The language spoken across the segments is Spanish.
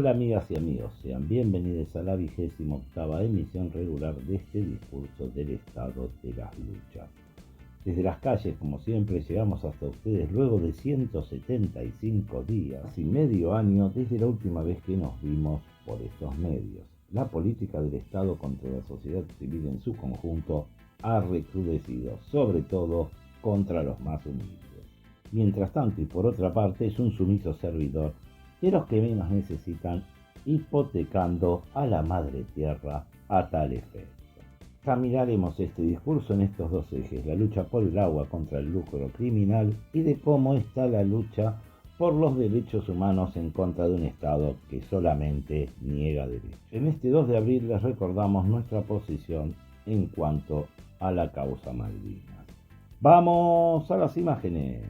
Hola amigas y amigos, sean bienvenidos a la 28ª emisión regular de este discurso del estado de las luchas. Desde las calles, como siempre, llegamos hasta ustedes luego de 175 días y medio año desde la última vez que nos vimos por estos medios. La política del Estado contra la sociedad civil en su conjunto ha recrudecido, sobre todo contra los más humildes. Mientras tanto, y por otra parte, es un sumiso servidor de los que menos necesitan, hipotecando a la madre tierra a tal efecto. Examinaremos este discurso en estos dos ejes: la lucha por el agua contra el lucro criminal y de cómo está la lucha por los derechos humanos en contra de un Estado que solamente niega derechos. En este 2 de abril les recordamos nuestra posición en cuanto a la causa Malvinas. Vamos a las imágenes.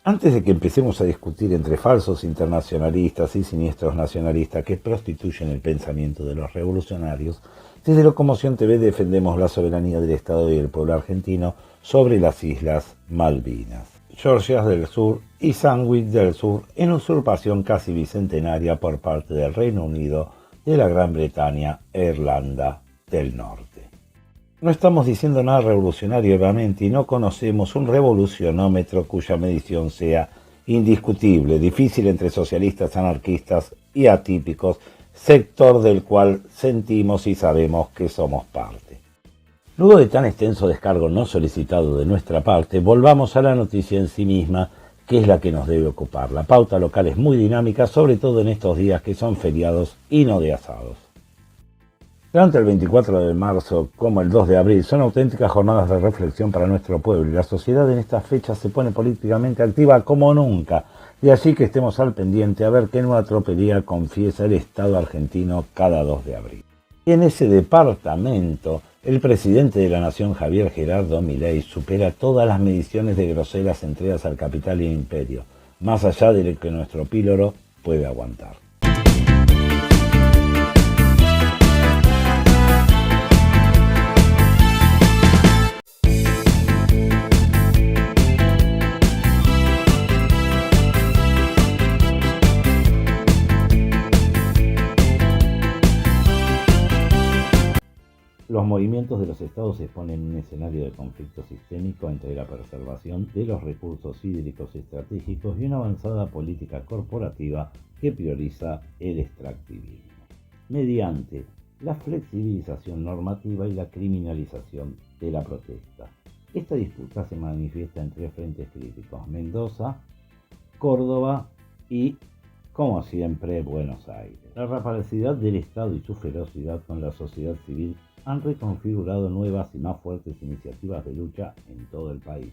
Antes de que empecemos a discutir entre falsos internacionalistas y siniestros nacionalistas que prostituyen el pensamiento de los revolucionarios, desde Locomoción TV defendemos la soberanía del Estado y del pueblo argentino sobre las Islas Malvinas, Georgias del Sur y Sandwich del Sur, en usurpación casi bicentenaria por parte del Reino Unido, de la Gran Bretaña e Irlanda del Norte. No estamos diciendo nada revolucionario, obviamente, y no conocemos un revolucionómetro cuya medición sea indiscutible, difícil entre socialistas, anarquistas y atípicos, sector del cual sentimos y sabemos que somos parte. Luego de tan extenso descargo no solicitado de nuestra parte, volvamos a la noticia en sí misma, que es la que nos debe ocupar. La pauta local es muy dinámica, sobre todo en estos días que son feriados y no de asados. Tanto el 24 de marzo como el 2 de abril son auténticas jornadas de reflexión para nuestro pueblo, y la sociedad en estas fechas se pone políticamente activa como nunca, de allí que estemos al pendiente a ver qué nueva tropelía confiesa el Estado argentino cada 2 de abril. Y en ese departamento, el presidente de la Nación, Javier Gerardo Milei, supera todas las mediciones de groseras entregas al capital y al imperio, más allá de lo que nuestro píloro puede aguantar. Los movimientos de los estados se exponen en un escenario de conflicto sistémico entre la preservación de los recursos hídricos estratégicos y una avanzada política corporativa que prioriza el extractivismo, mediante la flexibilización normativa y la criminalización de la protesta. Esta disputa se manifiesta en 3 frentes críticos: Mendoza, Córdoba y, como siempre, Buenos Aires. La rapacidad del Estado y su ferocidad con la sociedad civil han reconfigurado nuevas y más fuertes iniciativas de lucha en todo el país.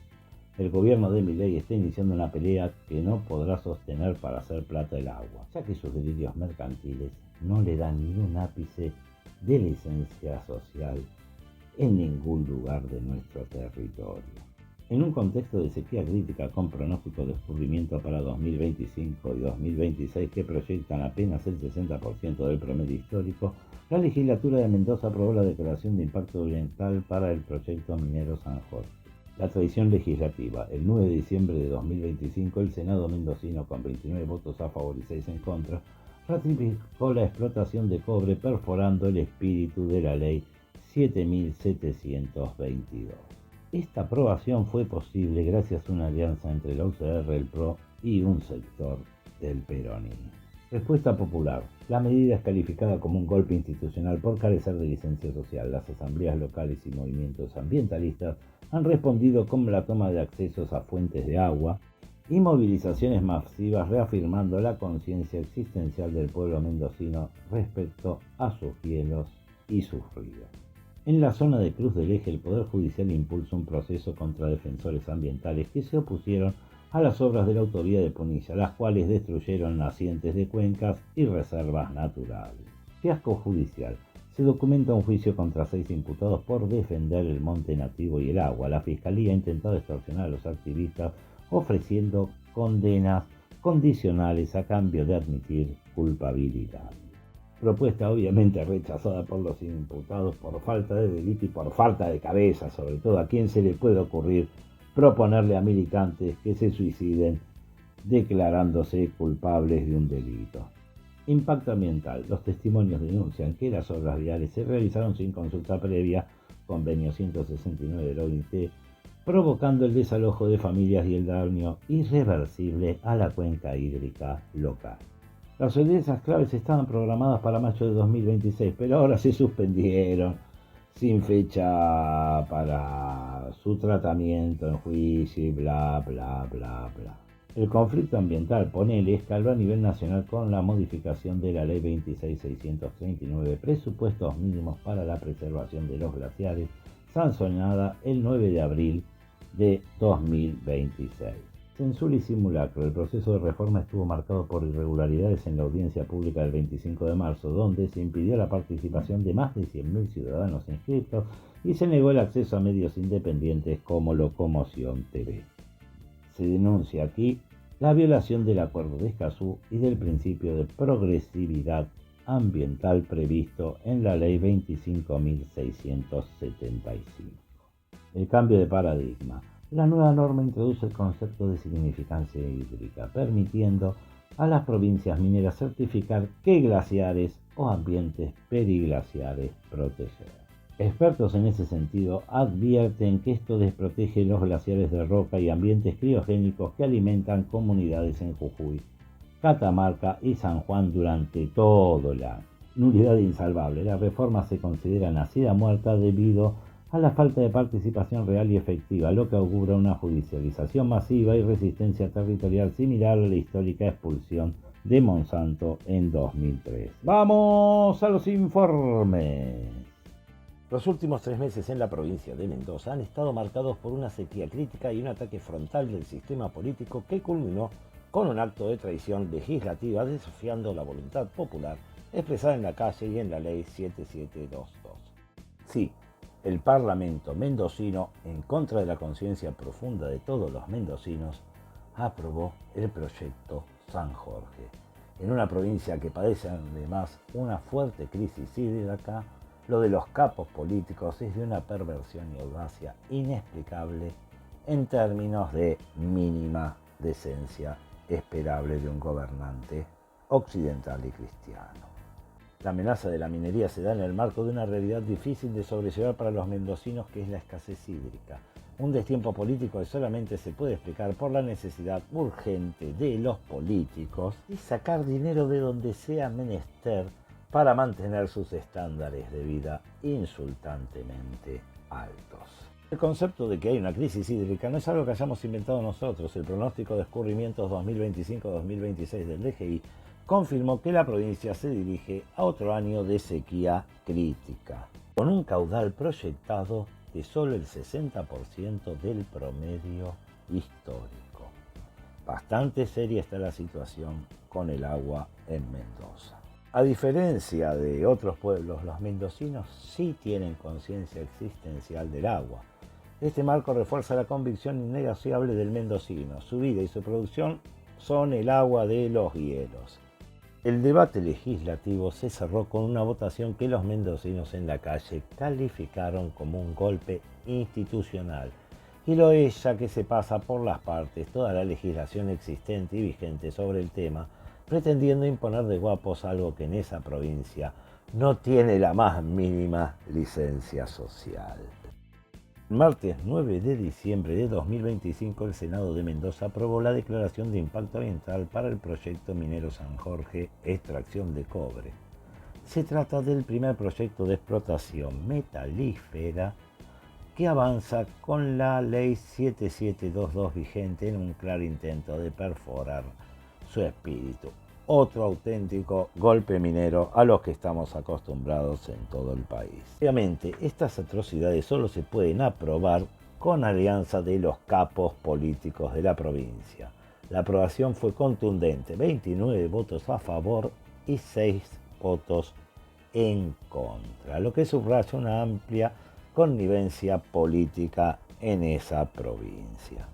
El gobierno de Milei está iniciando una pelea que no podrá sostener para hacer plata el agua, ya que sus delirios mercantiles no le dan ni un ápice de licencia social en ningún lugar de nuestro territorio. En un contexto de sequía crítica con pronóstico de escurrimiento para 2025 y 2026 que proyectan apenas el 60% del promedio histórico, la legislatura de Mendoza aprobó la declaración de impacto ambiental para el proyecto minero San Jorge. La tradición legislativa: el 9 de diciembre de 2025, el Senado mendocino, con 29 votos a favor y 6 en contra, ratificó la explotación de cobre, perforando el espíritu de la ley 7722. Esta aprobación fue posible gracias a una alianza entre la UCR, el PRO y un sector del peronismo. Respuesta popular. La medida es calificada como un golpe institucional por carecer de licencia social. Las asambleas locales y movimientos ambientalistas han respondido con la toma de accesos a fuentes de agua y movilizaciones masivas, reafirmando la conciencia existencial del pueblo mendocino respecto a sus cielos y sus ríos. En la zona de Cruz del Eje, el Poder Judicial impulsa un proceso contra defensores ambientales que se opusieron a las obras de la autovía de Punilla, las cuales destruyeron nacientes de cuencas y reservas naturales. Fiasco judicial. Se documenta un juicio contra 6 imputados por defender el monte nativo y el agua. La Fiscalía ha intentado extorsionar a los activistas ofreciendo condenas condicionales a cambio de admitir culpabilidad. Propuesta obviamente rechazada por los imputados por falta de delito y por falta de cabeza, sobre todo. ¿A quién se le puede ocurrir proponerle a militantes que se suiciden declarándose culpables de un delito? Impacto ambiental. Los testimonios denuncian que las obras viales se realizaron sin consulta previa, convenio 169 de la OIT, provocando el desalojo de familias y el daño irreversible a la cuenca hídrica local. Las audiencias claves estaban programadas para mayo de 2026, pero ahora se suspendieron sin fecha para su tratamiento en juicio y bla, bla, bla, bla. El conflicto ambiental, ponele, escaló a nivel nacional con la modificación de la Ley 26.639, presupuestos mínimos para la preservación de los glaciares, sancionada el 9 de abril de 2026. Censura y simulacro. El proceso de reforma estuvo marcado por irregularidades en la audiencia pública del 25 de marzo, donde se impidió la participación de más de 100.000 ciudadanos inscritos y se negó el acceso a medios independientes como Locomoción TV. Se denuncia aquí la violación del Acuerdo de Escazú y del principio de progresividad ambiental previsto en la Ley 25.675. El cambio de paradigma. La nueva norma introduce el concepto de significancia hídrica, permitiendo a las provincias mineras certificar qué glaciares o ambientes periglaciares proteger. Expertos en ese sentido advierten que esto desprotege los glaciares de roca y ambientes criogénicos que alimentan comunidades en Jujuy, Catamarca y San Juan durante todo el año. Nulidad insalvable. La reforma se considera nacida muerta debido a la falta de participación real y efectiva, lo que augura una judicialización masiva y resistencia territorial similar a la histórica expulsión de Monsanto en 2003. ¡Vamos a los informes! Los últimos 3 meses en la provincia de Mendoza han estado marcados por una sequía crítica y un ataque frontal del sistema político que culminó con un acto de traición legislativa desafiando la voluntad popular expresada en la calle y en la ley 7722. Sí, el Parlamento mendocino, en contra de la conciencia profunda de todos los mendocinos, aprobó el proyecto San Jorge. En una provincia que padece además una fuerte crisis hídrica, lo de los capos políticos es de una perversión y audacia inexplicable en términos de mínima decencia esperable de un gobernante occidental y cristiano. La amenaza de la minería se da en el marco de una realidad difícil de sobrellevar para los mendocinos, que es la escasez hídrica. Un destiempo político que solamente se puede explicar por la necesidad urgente de los políticos de sacar dinero de donde sea menester para mantener sus estándares de vida insultantemente altos. El concepto de que hay una crisis hídrica no es algo que hayamos inventado nosotros. El pronóstico de escurrimientos 2025-2026 del DGI confirmó que la provincia se dirige a otro año de sequía crítica, con un caudal proyectado de solo el 60% del promedio histórico. Bastante seria está la situación con el agua en Mendoza. A diferencia de otros pueblos, los mendocinos sí tienen conciencia existencial del agua. Este marco refuerza la convicción innegociable del mendocino. Su vida y su producción son el agua de los hielos. El debate legislativo se cerró con una votación que los mendocinos en la calle calificaron como un golpe institucional, y lo es ya que se pasa por las partes toda la legislación existente y vigente sobre el tema, pretendiendo imponer de guapos algo que en esa provincia no tiene la más mínima licencia social. El martes 9 de diciembre de 2025, el Senado de Mendoza aprobó la declaración de impacto ambiental para el proyecto minero San Jorge, extracción de cobre. Se trata del primer proyecto de explotación metalífera que avanza con la ley 7722 vigente en un claro intento de perforar su espíritu. Otro auténtico golpe minero a los que estamos acostumbrados en todo el país. Obviamente, estas atrocidades solo se pueden aprobar con alianza de los capos políticos de la provincia. La aprobación fue contundente, 29 votos a favor y 6 votos en contra, lo que subraya una amplia connivencia política en esa provincia.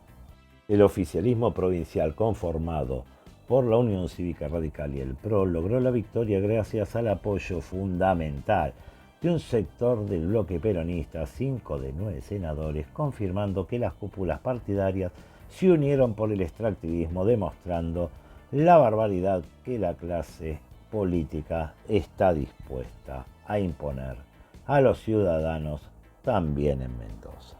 El oficialismo provincial, conformado por la Unión Cívica Radical y el PRO, logró la victoria gracias al apoyo fundamental de un sector del bloque peronista, 5 de 9 senadores, confirmando que las cúpulas partidarias se unieron por el extractivismo, demostrando la barbaridad que la clase política está dispuesta a imponer a los ciudadanos también en Mendoza.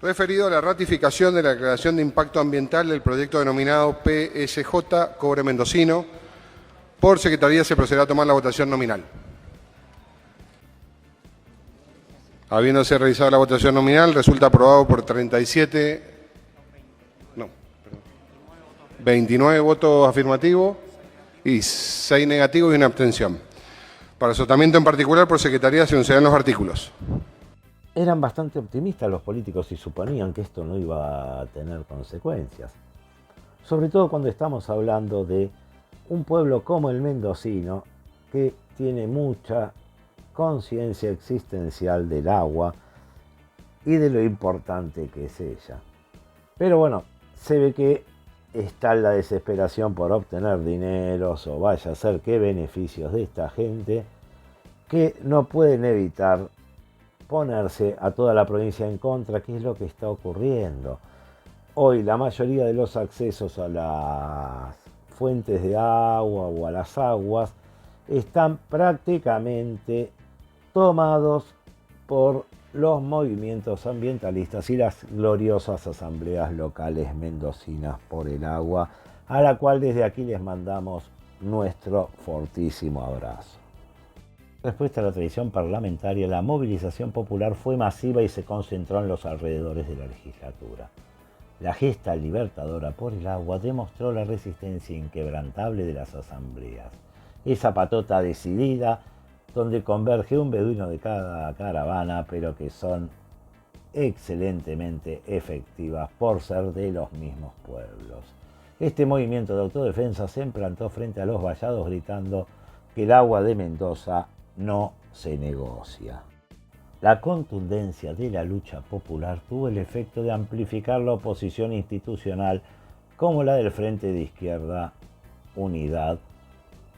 Referido a la ratificación de la declaración de impacto ambiental del proyecto denominado PSJ Cobre Mendocino, por Secretaría se procederá a tomar la votación nominal. Habiéndose realizado la votación nominal, resulta aprobado por 29 votos afirmativos y 6 negativos y una abstención. Para su tratamiento en particular, por Secretaría se enunciarán los artículos. Eran bastante optimistas los políticos y suponían que esto no iba a tener consecuencias. Sobre todo cuando estamos hablando de un pueblo como el mendocino, que tiene mucha conciencia existencial del agua y de lo importante que es ella. Pero bueno, se ve que está la desesperación por obtener dineros o vaya a ser qué beneficios de esta gente, que no pueden evitar ponerse a toda la provincia en contra, que es lo que está ocurriendo. Hoy la mayoría de los accesos a las fuentes de agua o a las aguas están prácticamente tomados por los movimientos ambientalistas y las gloriosas asambleas locales mendocinas por el agua, a la cual desde aquí les mandamos nuestro fortísimo abrazo. Respuesta a la tradición parlamentaria, la movilización popular fue masiva y se concentró en los alrededores de la legislatura. La gesta libertadora por el agua demostró la resistencia inquebrantable de las asambleas. Esa patota decidida, donde converge un beduino de cada caravana, pero que son excelentemente efectivas por ser de los mismos pueblos. Este movimiento de autodefensa se implantó frente a los vallados gritando que el agua de Mendoza no se negocia. La contundencia de la lucha popular tuvo el efecto de amplificar la oposición institucional como la del Frente de Izquierda Unidad,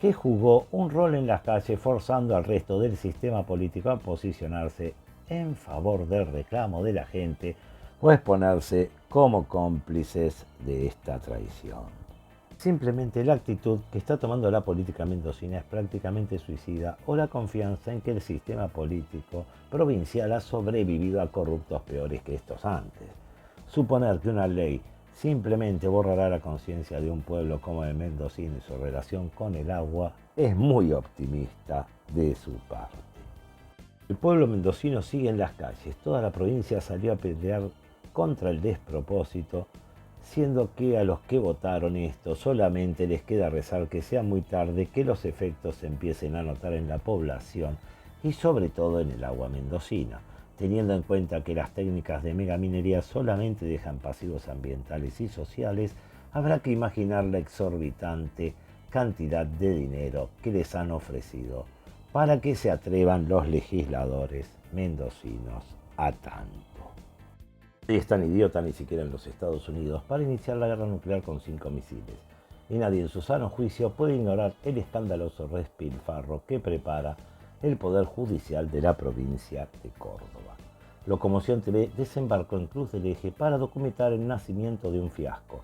que jugó un rol en las calles forzando al resto del sistema político a posicionarse en favor del reclamo de la gente o exponerse como cómplices de esta traición. Simplemente la actitud que está tomando la política mendocina es prácticamente suicida, o la confianza en que el sistema político provincial ha sobrevivido a corruptos peores que estos antes. Suponer que una ley simplemente borrará la conciencia de un pueblo como el mendocino y su relación con el agua es muy optimista de su parte. El pueblo mendocino sigue en las calles. Toda la provincia salió a pelear contra el despropósito, siendo que a los que votaron esto solamente les queda rezar que sea muy tarde, que los efectos se empiecen a notar en la población y sobre todo en el agua mendocina, teniendo en cuenta que las técnicas de megaminería solamente dejan pasivos ambientales y sociales. Habrá que imaginar la exorbitante cantidad de dinero que les han ofrecido para que se atrevan los legisladores mendocinos a tanto. Nadie es tan idiota, ni siquiera en los Estados Unidos, para iniciar la guerra nuclear con 5 misiles. Y nadie en su sano juicio puede ignorar el escandaloso despilfarro que prepara el Poder Judicial de la provincia de Córdoba. Locomoción TV desembarcó en Cruz del Eje para documentar el nacimiento de un fiasco.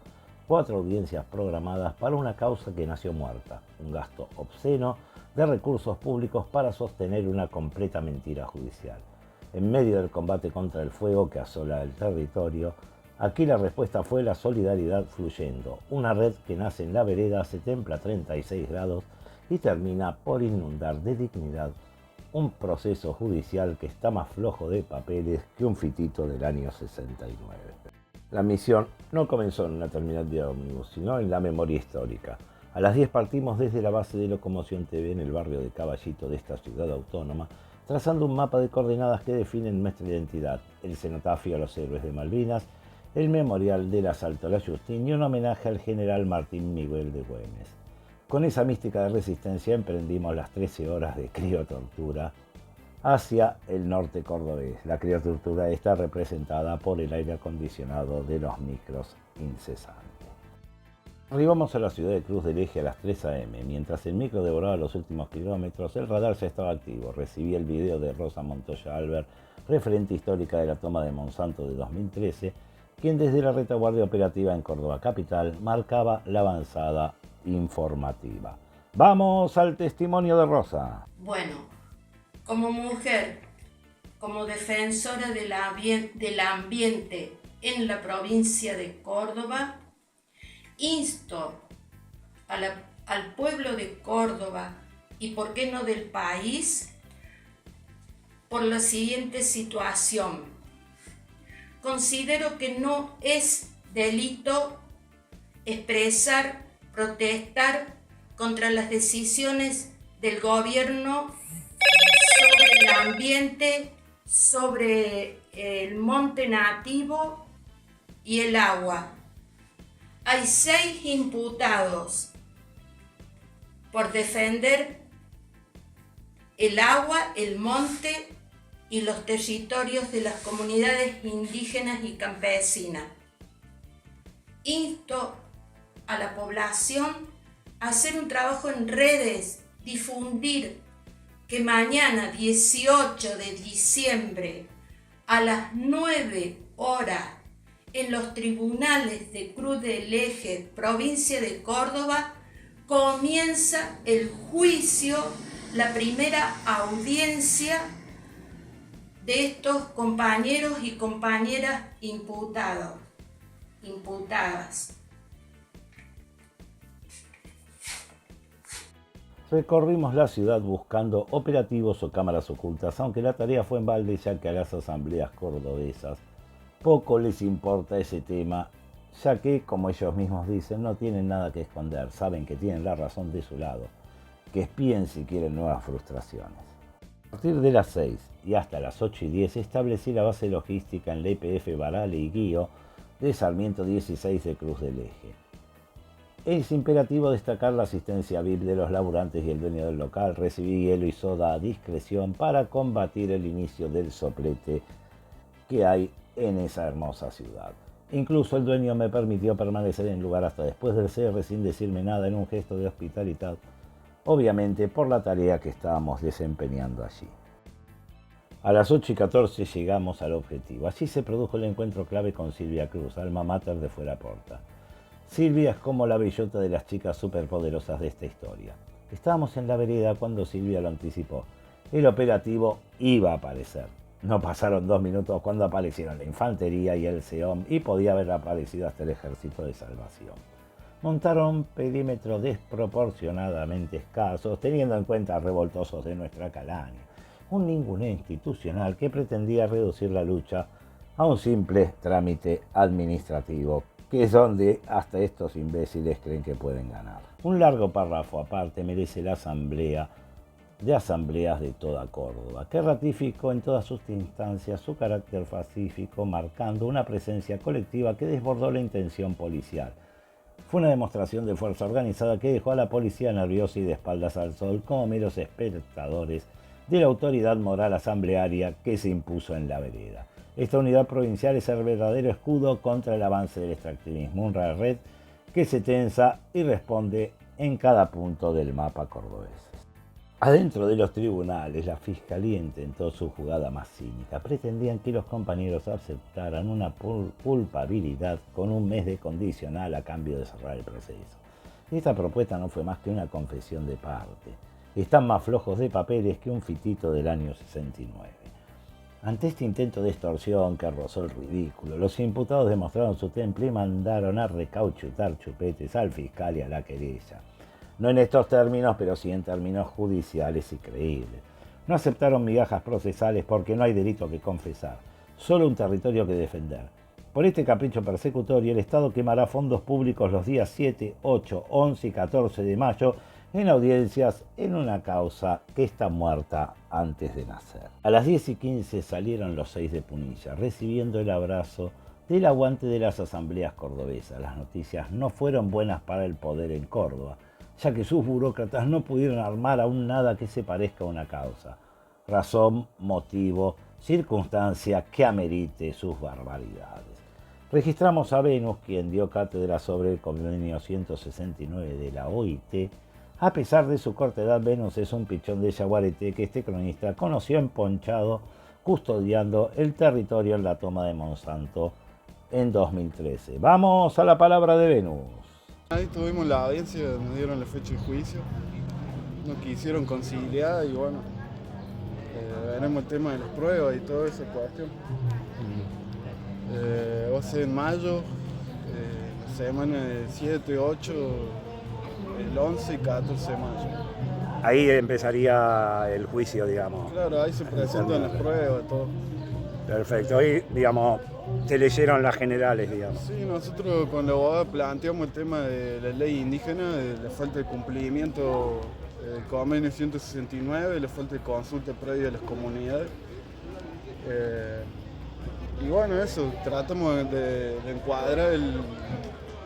4 audiencias programadas para una causa que nació muerta. Un gasto obsceno de recursos públicos para sostener una completa mentira judicial. En medio del combate contra el fuego que asola el territorio, aquí la respuesta fue la solidaridad fluyendo. Una red que nace en la vereda se templa a 36 grados y termina por inundar de dignidad un proceso judicial que está más flojo de papeles que un fitito del año 69. La misión no comenzó en una terminal de ómnibus, sino en la memoria histórica. A las 10 partimos desde la base de Locomoción TV en el barrio de Caballito de esta ciudad autónoma, trazando un mapa de coordenadas que definen nuestra identidad: el cenotafio a los héroes de Malvinas, el memorial del asalto a la Justín y un homenaje al general Martín Miguel de Güemes. Con esa mística de resistencia emprendimos las 13 horas de criotortura hacia el norte cordobés. La criotortura está representada por el aire acondicionado de los micros incesantes. Arribamos a la ciudad de Cruz del Eje a las 3 a.m. Mientras el micro devoraba los últimos kilómetros, el radar ya estaba activo. Recibí el video de Rosa Montoya Albert, referente histórica de la toma de Monsanto de 2013, quien desde la retaguardia operativa en Córdoba capital marcaba la avanzada informativa. Vamos al testimonio de Rosa. Bueno, como mujer, como defensora del ambiente en la provincia de Córdoba, insto al pueblo de Córdoba y por qué no del país por la siguiente situación. Considero que no es delito expresar, protestar contra las decisiones del gobierno sobre el ambiente, sobre el monte nativo y el agua. Hay 6 imputados por defender el agua, el monte y los territorios de las comunidades indígenas y campesinas. Insto a la población a hacer un trabajo en redes, difundir que mañana 18 de diciembre a las 9 horas en los tribunales de Cruz del Eje, provincia de Córdoba, comienza el juicio, la primera audiencia de estos compañeros y compañeras imputadas. Recorrimos la ciudad buscando operativos o cámaras ocultas, aunque la tarea fue en balde, ya que a las asambleas cordobesas poco les importa ese tema, ya que, como ellos mismos dicen, no tienen nada que esconder, saben que tienen la razón de su lado, que espíen si quieren nuevas frustraciones. A partir de las 6 y hasta las 8:10 establecí la base logística en la IPF Barale y Guío de Sarmiento 16 de Cruz del Eje. Es imperativo destacar la asistencia VIP de los laburantes y el dueño del local. Recibí hielo y soda a discreción para combatir el inicio del soplete que hay en esa hermosa ciudad. Incluso el dueño me permitió permanecer en el lugar hasta después del cierre sin decirme nada, en un gesto de hospitalidad, obviamente por la tarea que estábamos desempeñando allí. A las 8:14 llegamos al objetivo. Allí se produjo el encuentro clave con Silvia Cruz, alma mater de Fuera Porta. Silvia es como la bellota de las chicas superpoderosas de esta historia. Estábamos en la vereda cuando Silvia lo anticipó. El operativo iba a aparecer. No pasaron 2 minutos cuando aparecieron la infantería y el SEOM, y podía haber aparecido hasta el Ejército de Salvación. Montaron un perímetro desproporcionadamente escaso, teniendo en cuenta revoltosos de nuestra calaña. Un ninguneo institucional que pretendía reducir la lucha a un simple trámite administrativo, que es donde hasta estos imbéciles creen que pueden ganar. Un largo párrafo aparte merece la asamblea de asambleas de toda Córdoba, que ratificó en todas sus instancias su carácter pacífico, marcando una presencia colectiva que desbordó la intención policial. Fue una demostración de fuerza organizada que dejó a la policía nerviosa y de espaldas al sol como meros espectadores de la autoridad moral asamblearia que se impuso en la vereda. Esta unidad provincial es el verdadero escudo contra el avance del extractivismo, una red que se tensa y responde en cada punto del mapa cordobés. Adentro de los tribunales, la Fiscalía intentó su jugada más cínica. Pretendían que los compañeros aceptaran una culpabilidad con un mes de condicional a cambio de cerrar el proceso. Esta propuesta no fue más que una confesión de parte. Están más flojos de papeles que un fitito del año 69. Ante este intento de extorsión que rozó el ridículo, los imputados demostraron su temple y mandaron a recauchutar chupetes al fiscal y a la querella. No en estos términos, pero sí en términos judiciales y creíbles. No aceptaron migajas procesales porque no hay delito que confesar, solo un territorio que defender. Por este capricho persecutorio, el Estado quemará fondos públicos los días 7, 8, 11 y 14 de mayo en audiencias en una causa que está muerta antes de nacer. A las 10:15 salieron los 6 de Punilla, recibiendo el abrazo del aguante de las asambleas cordobesas. Las noticias no fueron buenas para el poder en Córdoba, ya que sus burócratas no pudieron armar aún nada que se parezca a una causa, razón, motivo, circunstancia que amerite sus barbaridades. Registramos a Venus, quien dio cátedra sobre el convenio 169 de la OIT. A pesar de su corta edad, Venus es un pichón de Yaguareté que este cronista conoció emponchado custodiando el territorio en la toma de Monsanto en 2013. Vamos a la palabra de Venus. Ahí tuvimos la audiencia, nos dieron la fecha de juicio. no quisieron conciliar y bueno, veremos el tema de las pruebas y toda esa cuestión. Va a ser en mayo, la semana del 7, 8, el 11 y 14 de mayo. Ahí empezaría el juicio, digamos. Claro, ahí se presentan las pruebas, todo. Perfecto. Hoy, digamos, se leyeron las generales, digamos. Sí, nosotros con la abogada planteamos el tema de la ley indígena, de la falta de cumplimiento del convenio 169, la falta de consulta previa a las comunidades. Y bueno, eso, tratamos de encuadrar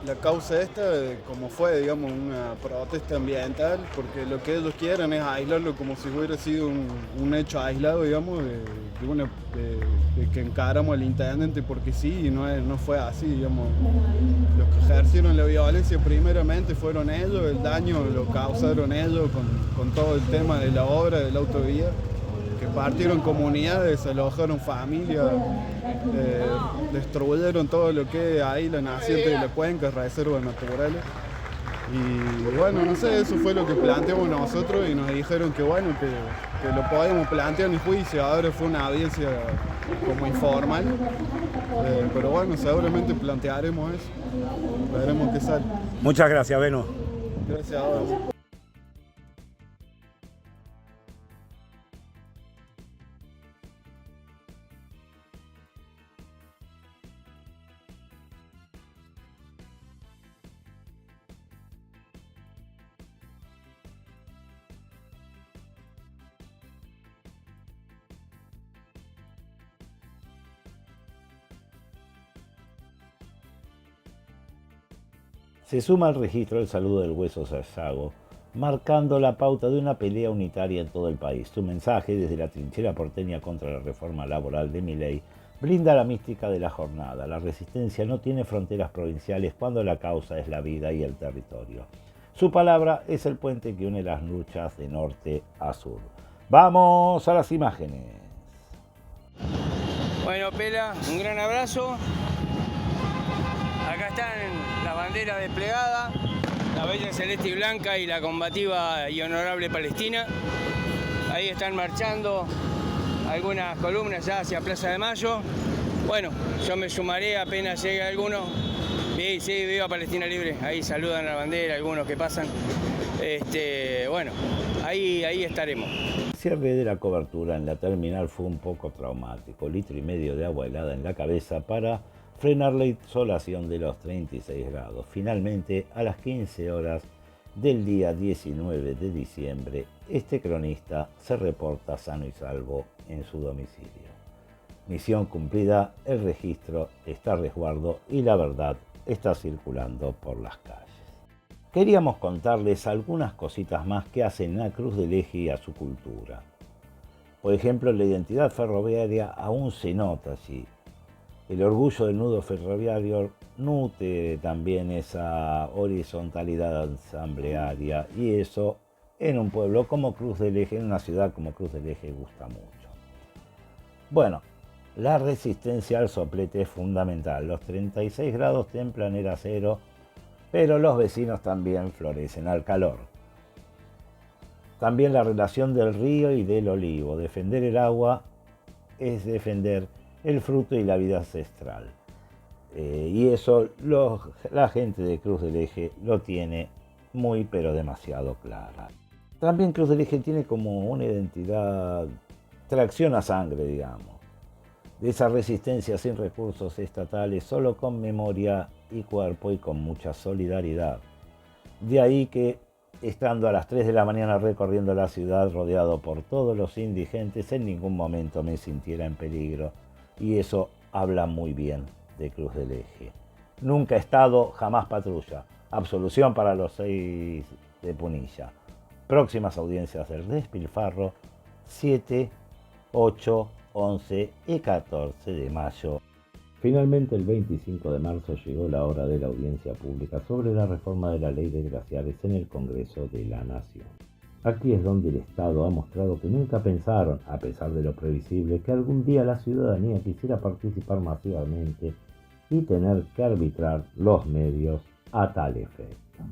la causa esta como fue, digamos, una protesta ambiental, porque lo que ellos quieren es aislarlo como si hubiera sido un hecho aislado, digamos, de que encaramos al intendente porque sí, y no fue así, digamos. Los que ejercieron la violencia primeramente fueron ellos, el daño lo causaron ellos con todo el tema de la obra de la autovía, que partieron comunidades, desalojaron familias, destruyeron todo lo que es ahí la naciente de la cuenca, reservas naturales. Y bueno, no sé, eso fue lo que planteamos nosotros y nos dijeron que bueno, que lo podíamos plantear en el juicio. Ahora fue una audiencia como informal, pero bueno, seguramente plantearemos eso, veremos qué sale. Muchas gracias, Beno. Gracias a vos. Se suma al registro el saludo del Hueso Sayago, marcando la pauta de una pelea unitaria en todo el país. Su mensaje, desde la trinchera porteña contra la reforma laboral de Milei, brinda la mística de la jornada. La resistencia no tiene fronteras provinciales cuando la causa es la vida y el territorio. Su palabra es el puente que une las luchas de norte a sur. ¡Vamos a las imágenes! Bueno, Pela, un gran abrazo. Acá están las banderas desplegadas, la bella celeste y blanca y la combativa y honorable Palestina. Ahí están marchando algunas columnas ya hacia Plaza de Mayo. Bueno, yo me sumaré apenas llegue alguno. Sí, viva Palestina Libre. Ahí saludan a la bandera, algunos que pasan. Bueno, ahí estaremos. El cierre de la cobertura en la terminal fue un poco traumático. 1,5 litros de agua helada en la cabeza para frenar la insolación de los 36 grados. Finalmente, a las 15 horas del día 19 de diciembre, este cronista se reporta sano y salvo en su domicilio. Misión cumplida, el registro está a resguardo y la verdad está circulando por las calles. Queríamos contarles algunas cositas más que hacen a Cruz del Eje y a su cultura. Por ejemplo, la identidad ferroviaria aún se nota allí. El orgullo del nudo ferroviario nutre también esa horizontalidad asamblearia y eso en un pueblo como Cruz del Eje, en una ciudad como Cruz del Eje, gusta mucho. Bueno, la resistencia al soplete es fundamental. Los 36 grados templan el acero, pero los vecinos también florecen al calor. También la relación del río y del olivo. Defender el agua es defender el fruto y la vida ancestral. Y eso la gente de Cruz del Eje lo tiene muy pero demasiado clara. También Cruz del Eje tiene como una identidad, tracción a sangre, digamos, de esa resistencia sin recursos estatales, solo con memoria y cuerpo y con mucha solidaridad. De ahí que, estando a las 3 de la mañana recorriendo la ciudad rodeado por todos los indigentes, en ningún momento me sintiera en peligro. Y eso habla muy bien de Cruz del Eje. Nunca estado, jamás patrulla. Absolución para los 6 de Punilla. Próximas audiencias del despilfarro, 7, 8, 11 y 14 de mayo. Finalmente, el 25 de marzo llegó la hora de la audiencia pública sobre la reforma de la Ley de Glaciares en el Congreso de la Nación. Aquí es donde el Estado ha mostrado que nunca pensaron, a pesar de lo previsible, que algún día la ciudadanía quisiera participar masivamente y tener que arbitrar los medios a tal efecto.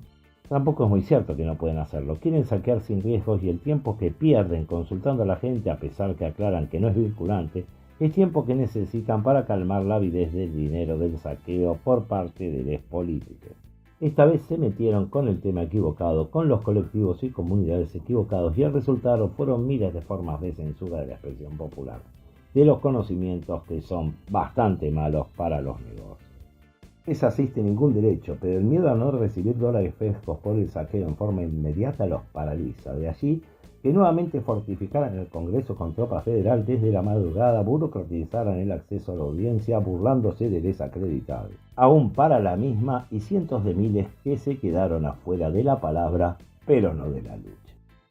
Tampoco es muy cierto que no pueden hacerlo. Quieren saquear sin riesgos y el tiempo que pierden consultando a la gente, a pesar que aclaran que no es vinculante, es tiempo que necesitan para calmar la avidez del dinero del saqueo por parte de los políticos. Esta vez se metieron con el tema equivocado, con los colectivos y comunidades equivocados, y el resultado fueron miles de formas de censura de la expresión popular, de los conocimientos que son bastante malos para los negocios. No les asiste ningún derecho, pero el miedo a no recibir dólares frescos por el saqueo en forma inmediata los paraliza. De allí que nuevamente fortificaran el Congreso con tropa federal desde la madrugada, burocratizaran el acceso a la audiencia burlándose de desacreditados, aún para la misma, y cientos de miles que se quedaron afuera de la palabra, pero no de la lucha.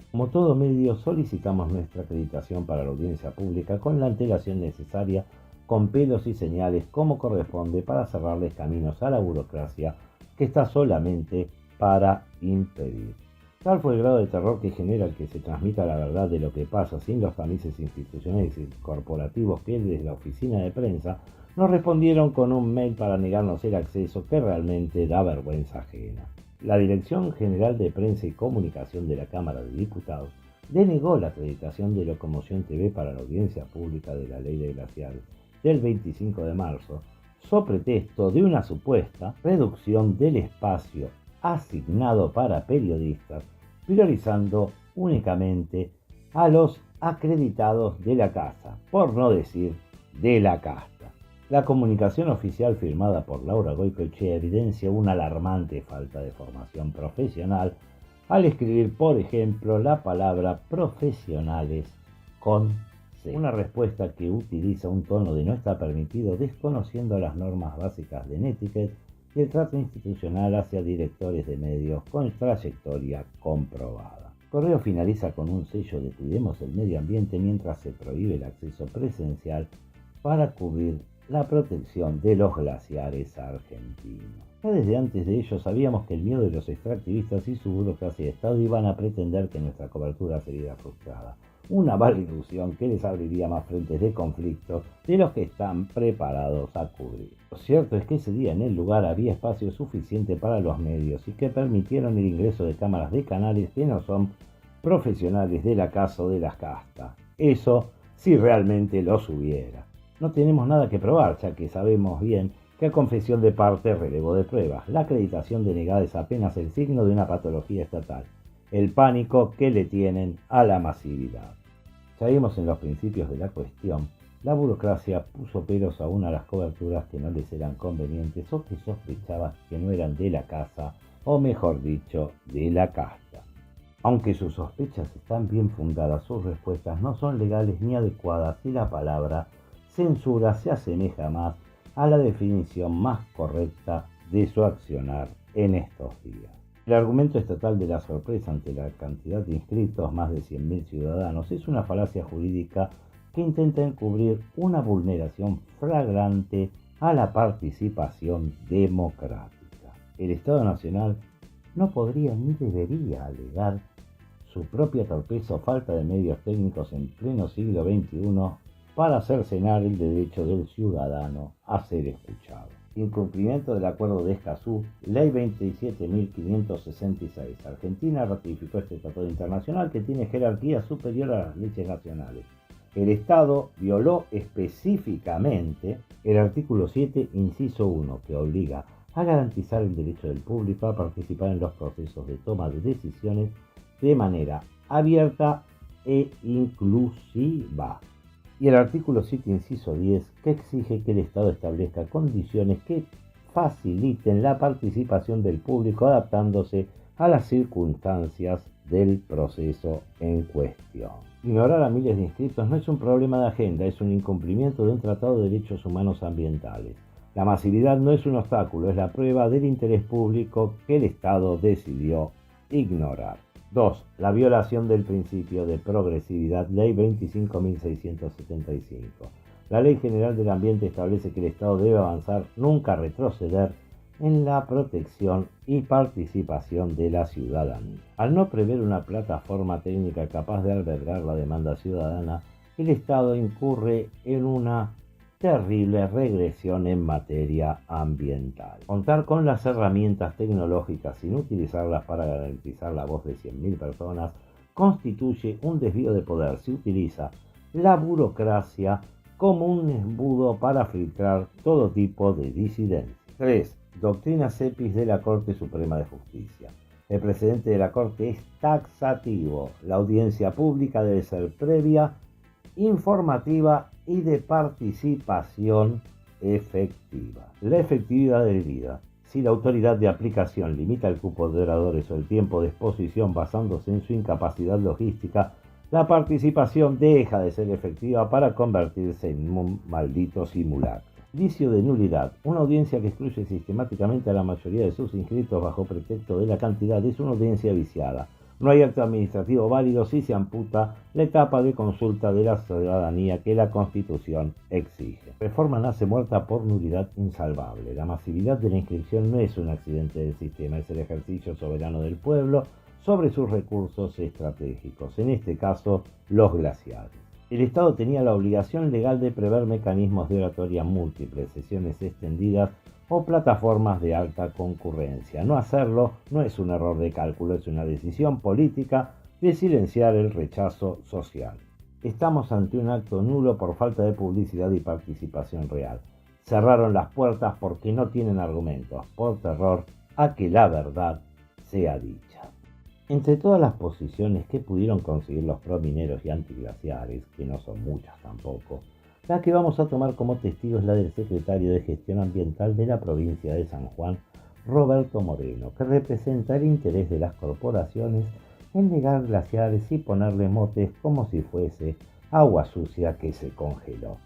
Como todo medio, solicitamos nuestra acreditación para la audiencia pública con la antelación necesaria, con pelos y señales como corresponde, para cerrarles caminos a la burocracia que está solamente para impedir. Tal fue el grado de terror que genera el que se transmita la verdad de lo que pasa sin los tamices institucionales y corporativos que desde la oficina de prensa nos respondieron con un mail para negarnos el acceso, que realmente da vergüenza ajena. La Dirección General de Prensa y Comunicación de la Cámara de Diputados denegó la acreditación de Locomoción TV para la audiencia pública de la Ley de Glaciares del 25 de marzo, so pretexto de una supuesta reducción del espacio asignado para periodistas, priorizando únicamente a los acreditados de la casa, por no decir de la casta. La comunicación oficial firmada por Laura Goicoechea evidencia una alarmante falta de formación profesional al escribir, por ejemplo, la palabra profesionales con C. Una respuesta que utiliza un tono de no está permitido, desconociendo las normas básicas de netiquette y el trato institucional hacia directores de medios con trayectoria comprobada. Correo finaliza con un sello de Cuidemos el Medio Ambiente mientras se prohíbe el acceso presencial para cubrir la protección de los glaciares argentinos. Ya desde antes de ello sabíamos que el miedo de los extractivistas y su burocracia de Estado iban a pretender que nuestra cobertura sería frustrada. Una mala ilusión que les abriría más frentes de conflicto de los que están preparados a cubrir. Lo cierto es que ese día en el lugar había espacio suficiente para los medios y que permitieron el ingreso de cámaras de canales que no son profesionales de la casa o de las castas. Eso si realmente los hubiera. No tenemos nada que probar, ya que sabemos bien que a confesión de parte relevo de pruebas. La acreditación denegada es apenas el signo de una patología estatal, el pánico que le tienen a la masividad. Ya vimos en los principios de la cuestión, la burocracia puso peros aún a las coberturas que no les eran convenientes o que sospechaba que no eran de la casa, o mejor dicho, de la casta. Aunque sus sospechas están bien fundadas, sus respuestas no son legales ni adecuadas y la palabra censura se asemeja más a la definición más correcta de su accionar en estos días. El argumento estatal de la sorpresa ante la cantidad de inscritos, más de 100.000 ciudadanos, es una falacia jurídica que intenta encubrir una vulneración flagrante a la participación democrática. El Estado Nacional no podría ni debería alegar su propia torpeza o falta de medios técnicos en pleno siglo XXI para cercenar el derecho del ciudadano a ser escuchado. Incumplimiento del Acuerdo de Escazú, Ley 27.566. Argentina ratificó este tratado internacional que tiene jerarquía superior a las leyes nacionales. El Estado violó específicamente el artículo 7, inciso 1, que obliga a garantizar el derecho del público a participar en los procesos de toma de decisiones de manera abierta e inclusiva. Y el artículo 7, inciso 10, que exige que el Estado establezca condiciones que faciliten la participación del público adaptándose a las circunstancias del proceso en cuestión. Ignorar a miles de inscritos no es un problema de agenda, es un incumplimiento de un tratado de derechos humanos ambientales. La masividad no es un obstáculo, es la prueba del interés público que el Estado decidió ignorar. 2. La violación del principio de progresividad, Ley 25.675. La Ley General del Ambiente establece que el Estado debe avanzar, nunca retroceder, en la protección y participación de la ciudadanía. Al no prever una plataforma técnica capaz de albergar la demanda ciudadana, el Estado incurre en una terrible regresión en materia ambiental. Contar con las herramientas tecnológicas sin utilizarlas para garantizar la voz de 100.000 personas constituye un desvío de poder. Se utiliza la burocracia como un embudo para filtrar todo tipo de disidencia. 3. Doctrina CEPIS de la Corte Suprema de Justicia. El precedente de la Corte es taxativo. La audiencia pública debe ser previa, informativa y de participación efectiva. La efectividad del vida. Si la autoridad de aplicación limita el cupo de oradores o el tiempo de exposición basándose en su incapacidad logística, la participación deja de ser efectiva para convertirse en un maldito simulacro. Vicio de nulidad. Una audiencia que excluye sistemáticamente a la mayoría de sus inscritos bajo pretexto de la cantidad es una audiencia viciada. No hay acto administrativo válido si se amputa la etapa de consulta de la ciudadanía que la Constitución exige. Reforma nace muerta por nulidad insalvable. La masividad de la inscripción no es un accidente del sistema, es el ejercicio soberano del pueblo sobre sus recursos estratégicos, en este caso los glaciares. El Estado tenía la obligación legal de prever mecanismos de oratoria múltiples, sesiones extendidas o plataformas de alta concurrencia. No hacerlo no es un error de cálculo, es una decisión política de silenciar el rechazo social. Estamos ante un acto nulo por falta de publicidad y participación real. Cerraron las puertas porque no tienen argumentos, por terror a que la verdad sea dicha. Entre todas las posiciones que pudieron conseguir los promineros y antiglaciares, que no son muchas tampoco, la que vamos a tomar como testigo es la del secretario de Gestión Ambiental de la provincia de San Juan, Roberto Moreno, que representa el interés de las corporaciones en negar glaciares y ponerle motes como si fuese agua sucia que se congeló.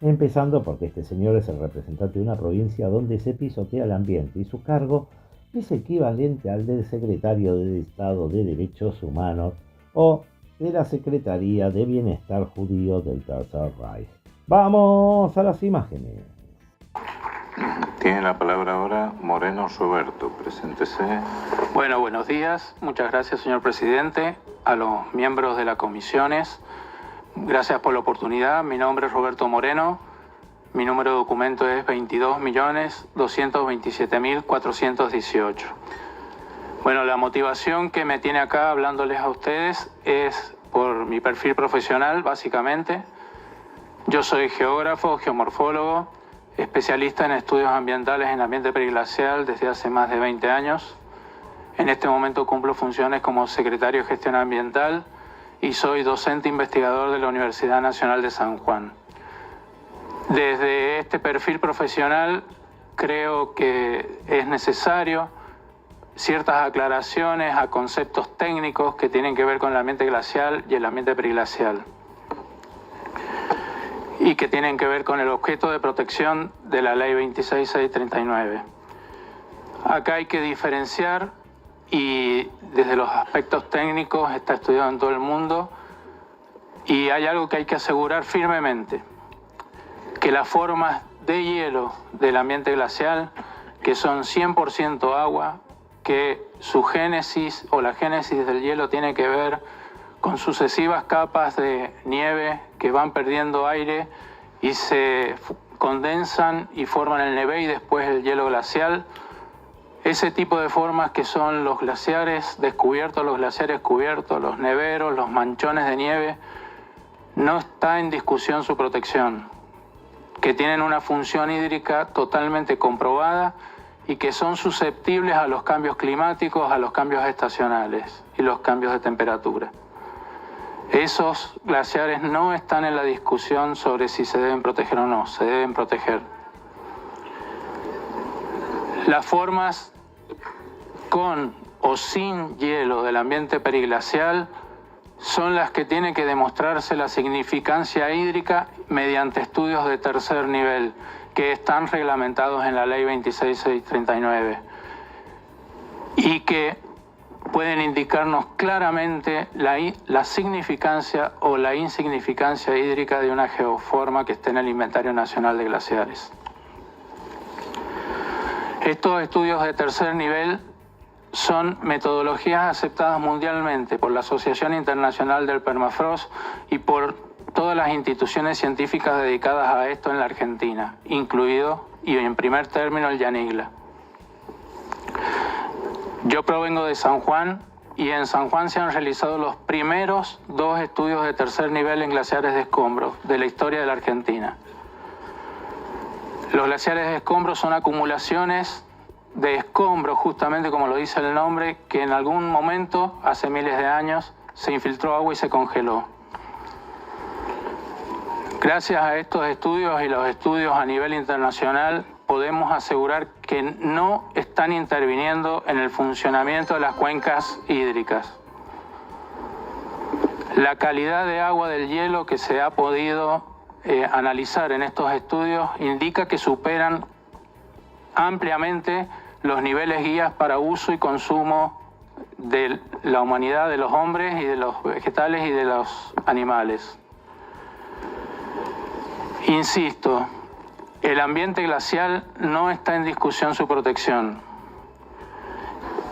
Empezando porque este señor es el representante de una provincia donde se pisotea el ambiente y su cargo es equivalente al del secretario de Estado de Derechos Humanos o de la Secretaría de Bienestar Judío del Tercer Reich. ¡Vamos a las imágenes! Tiene la palabra ahora Moreno Roberto. Preséntese. Bueno, buenos días. Muchas gracias, señor presidente. A los miembros de las comisiones, gracias por la oportunidad. Mi nombre es Roberto Moreno. Mi número de documento es 22.227.418. Bueno, la motivación que me tiene acá hablándoles a ustedes es por mi perfil profesional, básicamente. Yo soy geógrafo, geomorfólogo, especialista en estudios ambientales en ambiente periglacial desde hace más de 20 años. En este momento cumplo funciones como secretario de Gestión Ambiental y soy docente investigador de la Universidad Nacional de San Juan. Desde este perfil profesional creo que es necesario ciertas aclaraciones a conceptos técnicos que tienen que ver con el ambiente glacial y el ambiente periglacial y que tienen que ver con el objeto de protección de la Ley 26639. Acá hay que diferenciar, y desde los aspectos técnicos está estudiado en todo el mundo, y hay algo que hay que asegurar firmemente: que las formas de hielo del ambiente glacial, que son 100% agua, que su génesis o la génesis del hielo tiene que ver con sucesivas capas de nieve que van perdiendo aire y se condensan y forman el neve y después el hielo glacial. Ese tipo de formas que son los glaciares descubiertos, los glaciares cubiertos, los neveros, los manchones de nieve, no está en discusión su protección, que tienen una función hídrica totalmente comprobada y que son susceptibles a los cambios climáticos, a los cambios estacionales y los cambios de temperatura. Esos glaciares no están en la discusión sobre si se deben proteger o no, se deben proteger. Las formas con o sin hielo del ambiente periglacial son las que tienen que demostrarse la significancia hídrica mediante estudios de tercer nivel que están reglamentados en la Ley 26639 y que pueden indicarnos claramente la significancia o la insignificancia hídrica de una geoforma que esté en el Inventario Nacional de Glaciares. Estos estudios de tercer nivel son metodologías aceptadas mundialmente por la Asociación Internacional del Permafrost y por todas las instituciones científicas dedicadas a esto en la Argentina, incluido y en primer término el Yanigla. Yo provengo de San Juan y en San Juan se han realizado los primeros 2 estudios de tercer nivel en glaciares de escombros de la historia de la Argentina. Los glaciares de escombros son acumulaciones de escombros, justamente como lo dice el nombre, que en algún momento, hace miles de años, se infiltró agua y se congeló. Gracias a estos estudios y los estudios a nivel internacional, podemos asegurar que no están interviniendo en el funcionamiento de las cuencas hídricas. La calidad de agua del hielo que se ha podido analizar en estos estudios indica que superan ampliamente los niveles guías para uso y consumo de la humanidad, de los hombres y de los vegetales y de los animales. Insisto, el ambiente glacial no está en discusión su protección.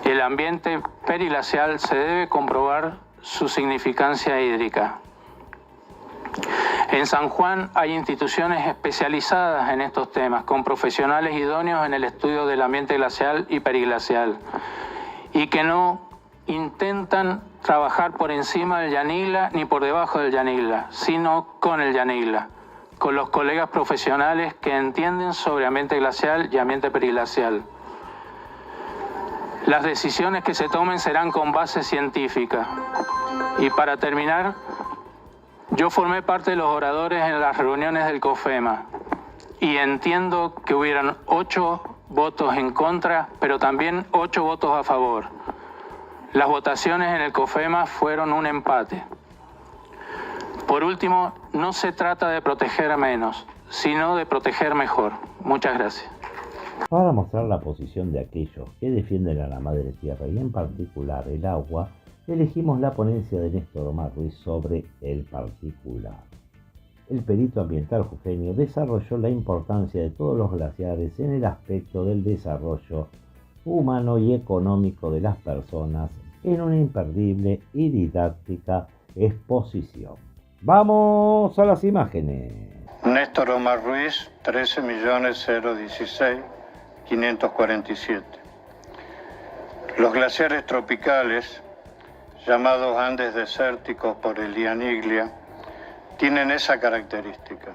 El ambiente periglacial se debe comprobar su significancia hídrica. En San Juan hay instituciones especializadas en estos temas, con profesionales idóneos en el estudio del ambiente glacial y periglacial, y que no intentan trabajar por encima del Yanigla ni por debajo del Yanigla, sino con el Yanigla, con los colegas profesionales que entienden sobre ambiente glacial y ambiente periglacial. Las decisiones que se tomen serán con base científica. Y para terminar, yo formé parte de los oradores en las reuniones del COFEMA y entiendo que hubieran 8 votos en contra, pero también 8 votos a favor. Las votaciones en el COFEMA fueron un empate. Por último, no se trata de proteger menos, sino de proteger mejor. Muchas gracias. Para mostrar la posición de aquellos que defienden a la madre tierra y en particular el agua, elegimos la ponencia de Néstor Omar Ruiz sobre el particular. El perito ambiental jujeño desarrolló la importancia de todos los glaciares en el aspecto del desarrollo humano y económico de las personas en una imperdible y didáctica exposición. ¡Vamos a las imágenes! Néstor Omar Ruiz, 13.016.547. Los glaciares tropicales, llamados Andes desérticos por el Yanigla, tienen esa característica.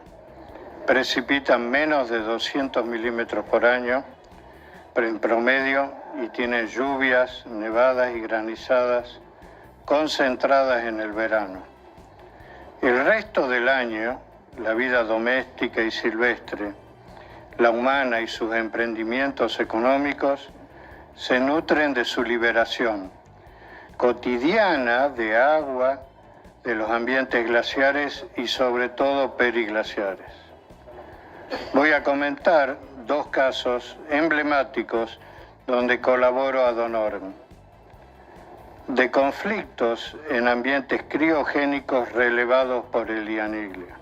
Precipitan menos de 200 milímetros por año en promedio y tienen lluvias, nevadas y granizadas concentradas en el verano. El resto del año, la vida doméstica y silvestre, la humana y sus emprendimientos económicos se nutren de su liberación cotidiana de agua de los ambientes glaciares y sobre todo periglaciares. Voy a comentar 2 casos emblemáticos donde colaboro ad honorem, de conflictos en ambientes criogénicos relevados por el Yanigla,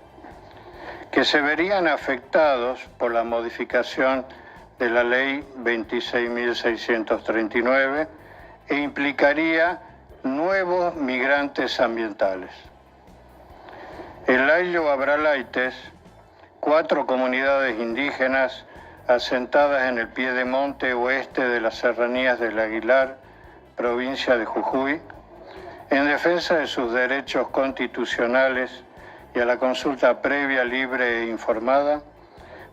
que se verían afectados por la modificación de la Ley 26.639 e implicaría nuevos migrantes ambientales. En Lailo Abralaites, 4 comunidades indígenas asentadas en el piedemonte oeste de las serranías del Aguilar, provincia de Jujuy, en defensa de sus derechos constitucionales y a la consulta previa, libre e informada,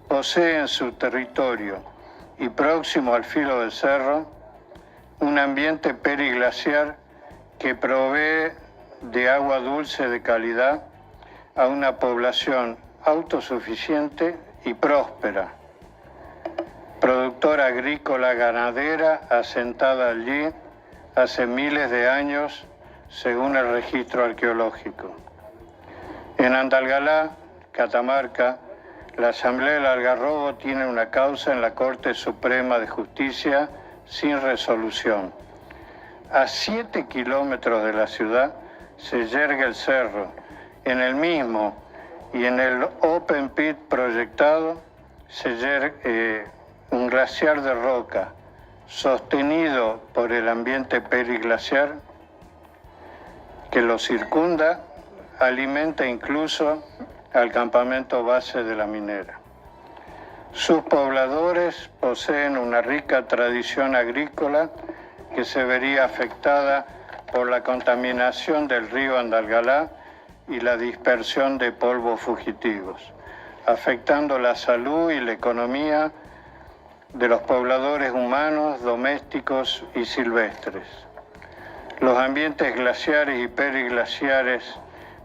posee en su territorio y próximo al filo del cerro un ambiente periglaciar que provee de agua dulce de calidad a una población autosuficiente y próspera, productora agrícola ganadera asentada allí hace miles de años según el registro arqueológico. En Andalgalá, Catamarca, la Asamblea del Algarrobo tiene una causa en la Corte Suprema de Justicia sin resolución. A 7 kilómetros de la ciudad se yergue el cerro. En el mismo y en el Open Pit proyectado se yergue un glaciar de roca sostenido por el ambiente periglaciar que lo circunda alimenta incluso al campamento base de la minera. Sus pobladores poseen una rica tradición agrícola que se vería afectada por la contaminación del río Andalgalá y la dispersión de polvos fugitivos, afectando la salud y la economía de los pobladores humanos, domésticos y silvestres. Los ambientes glaciares y periglaciares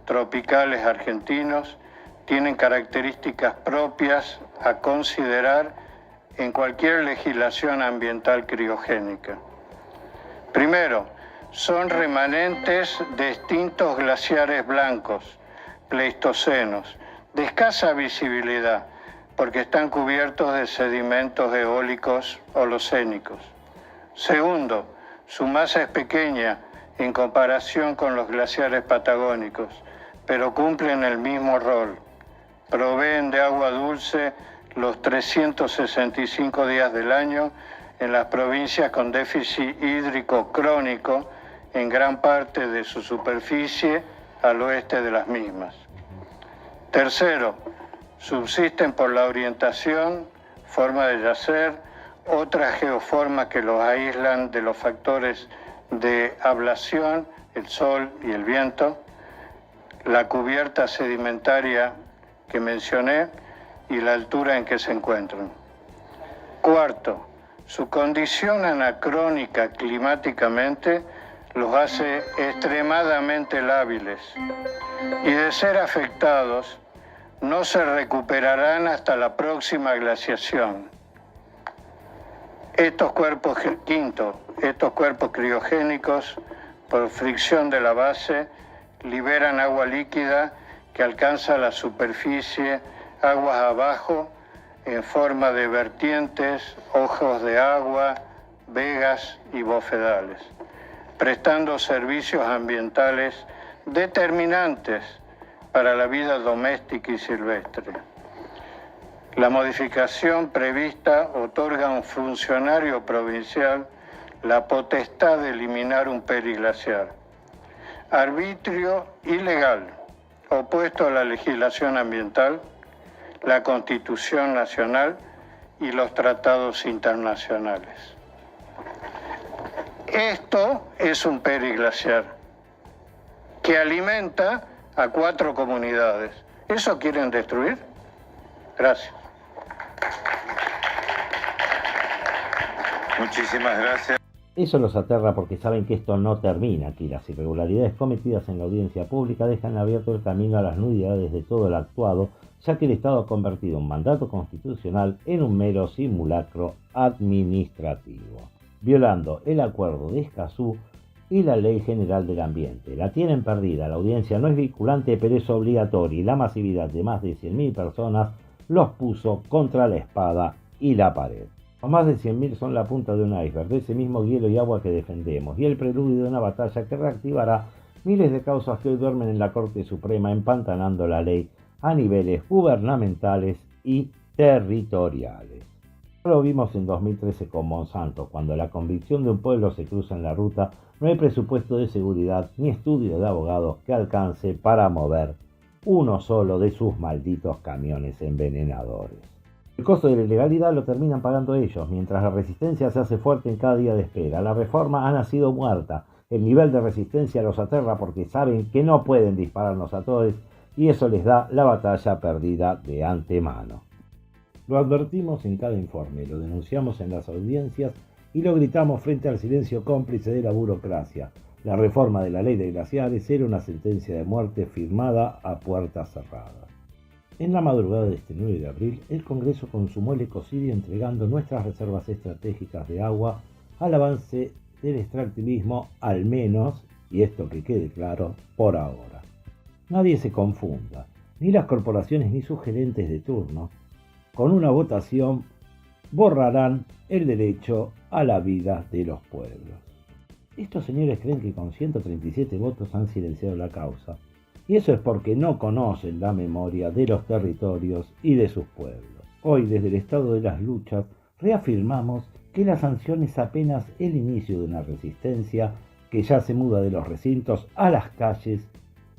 tropicales argentinos tienen características propias a considerar en cualquier legislación ambiental criogénica. Primero, son remanentes de extintos glaciares blancos, pleistocenos, de escasa visibilidad, porque están cubiertos de sedimentos eólicos holocénicos. Segundo, su masa es pequeña en comparación con los glaciares patagónicos, pero cumplen el mismo rol. Proveen de agua dulce los 365 días del año en las provincias con déficit hídrico crónico, en gran parte de su superficie al oeste de las mismas. Tercero, subsisten por la orientación, forma de yacer, otras geoformas que los aíslan de los factores de ablación, el sol y el viento, la cubierta sedimentaria que mencioné y la altura en que se encuentran. Cuarto, su condición anacrónica climáticamente los hace extremadamente lábiles y de ser afectados no se recuperarán hasta la próxima glaciación. Estos cuerpos criogénicos, por fricción de la base, liberan agua líquida que alcanza la superficie aguas abajo en forma de vertientes, ojos de agua, vegas y bofedales, prestando servicios ambientales determinantes para la vida doméstica y silvestre. La modificación prevista otorga a un funcionario provincial la potestad de eliminar un periglaciar. Arbitrio ilegal, opuesto a la legislación ambiental, la Constitución Nacional y los tratados internacionales. Esto es un periglaciar que alimenta a 4 comunidades. ¿Eso quieren destruir? Gracias. Muchísimas gracias. Eso los aterra porque saben que esto no termina aquí. Las irregularidades cometidas en la audiencia pública dejan abierto el camino a las nulidades de todo el actuado, ya que el Estado ha convertido un mandato constitucional en un mero simulacro administrativo, violando el Acuerdo de Escazú y la Ley General del Ambiente. La tienen perdida, la audiencia no es vinculante, pero es obligatoria, y la masividad de más de 100.000 personas los puso contra la espada y la pared. Los más de 100.000 son la punta de un iceberg, de ese mismo hielo y agua que defendemos, y el preludio de una batalla que reactivará miles de causas que hoy duermen en la Corte Suprema, empantanando la ley a niveles gubernamentales y territoriales. Lo vimos en 2013 con Monsanto, cuando la convicción de un pueblo se cruza en la ruta, no hay presupuesto de seguridad ni estudio de abogados que alcance para mover uno solo de sus malditos camiones envenenadores. El costo de la ilegalidad lo terminan pagando ellos, mientras la resistencia se hace fuerte en cada día de espera. La reforma ha nacido muerta. El nivel de resistencia los aterra porque saben que no pueden dispararnos a todos y eso les da la batalla perdida de antemano. Lo advertimos en cada informe, lo denunciamos en las audiencias y lo gritamos frente al silencio cómplice de la burocracia. La reforma de la ley de glaciares era una sentencia de muerte firmada a puertas cerradas. En la madrugada de este 9 de abril, el Congreso consumó el ecocidio entregando nuestras reservas estratégicas de agua al avance del extractivismo, al menos, y esto que quede claro, por ahora. Nadie se confunda, ni las corporaciones ni sus gerentes de turno, con una votación borrarán el derecho a la vida de los pueblos. Estos señores creen que con 137 votos han silenciado la causa, y eso es porque no conocen la memoria de los territorios y de sus pueblos. Hoy, desde el estado de las luchas, reafirmamos que la sanción es apenas el inicio de una resistencia que ya se muda de los recintos a las calles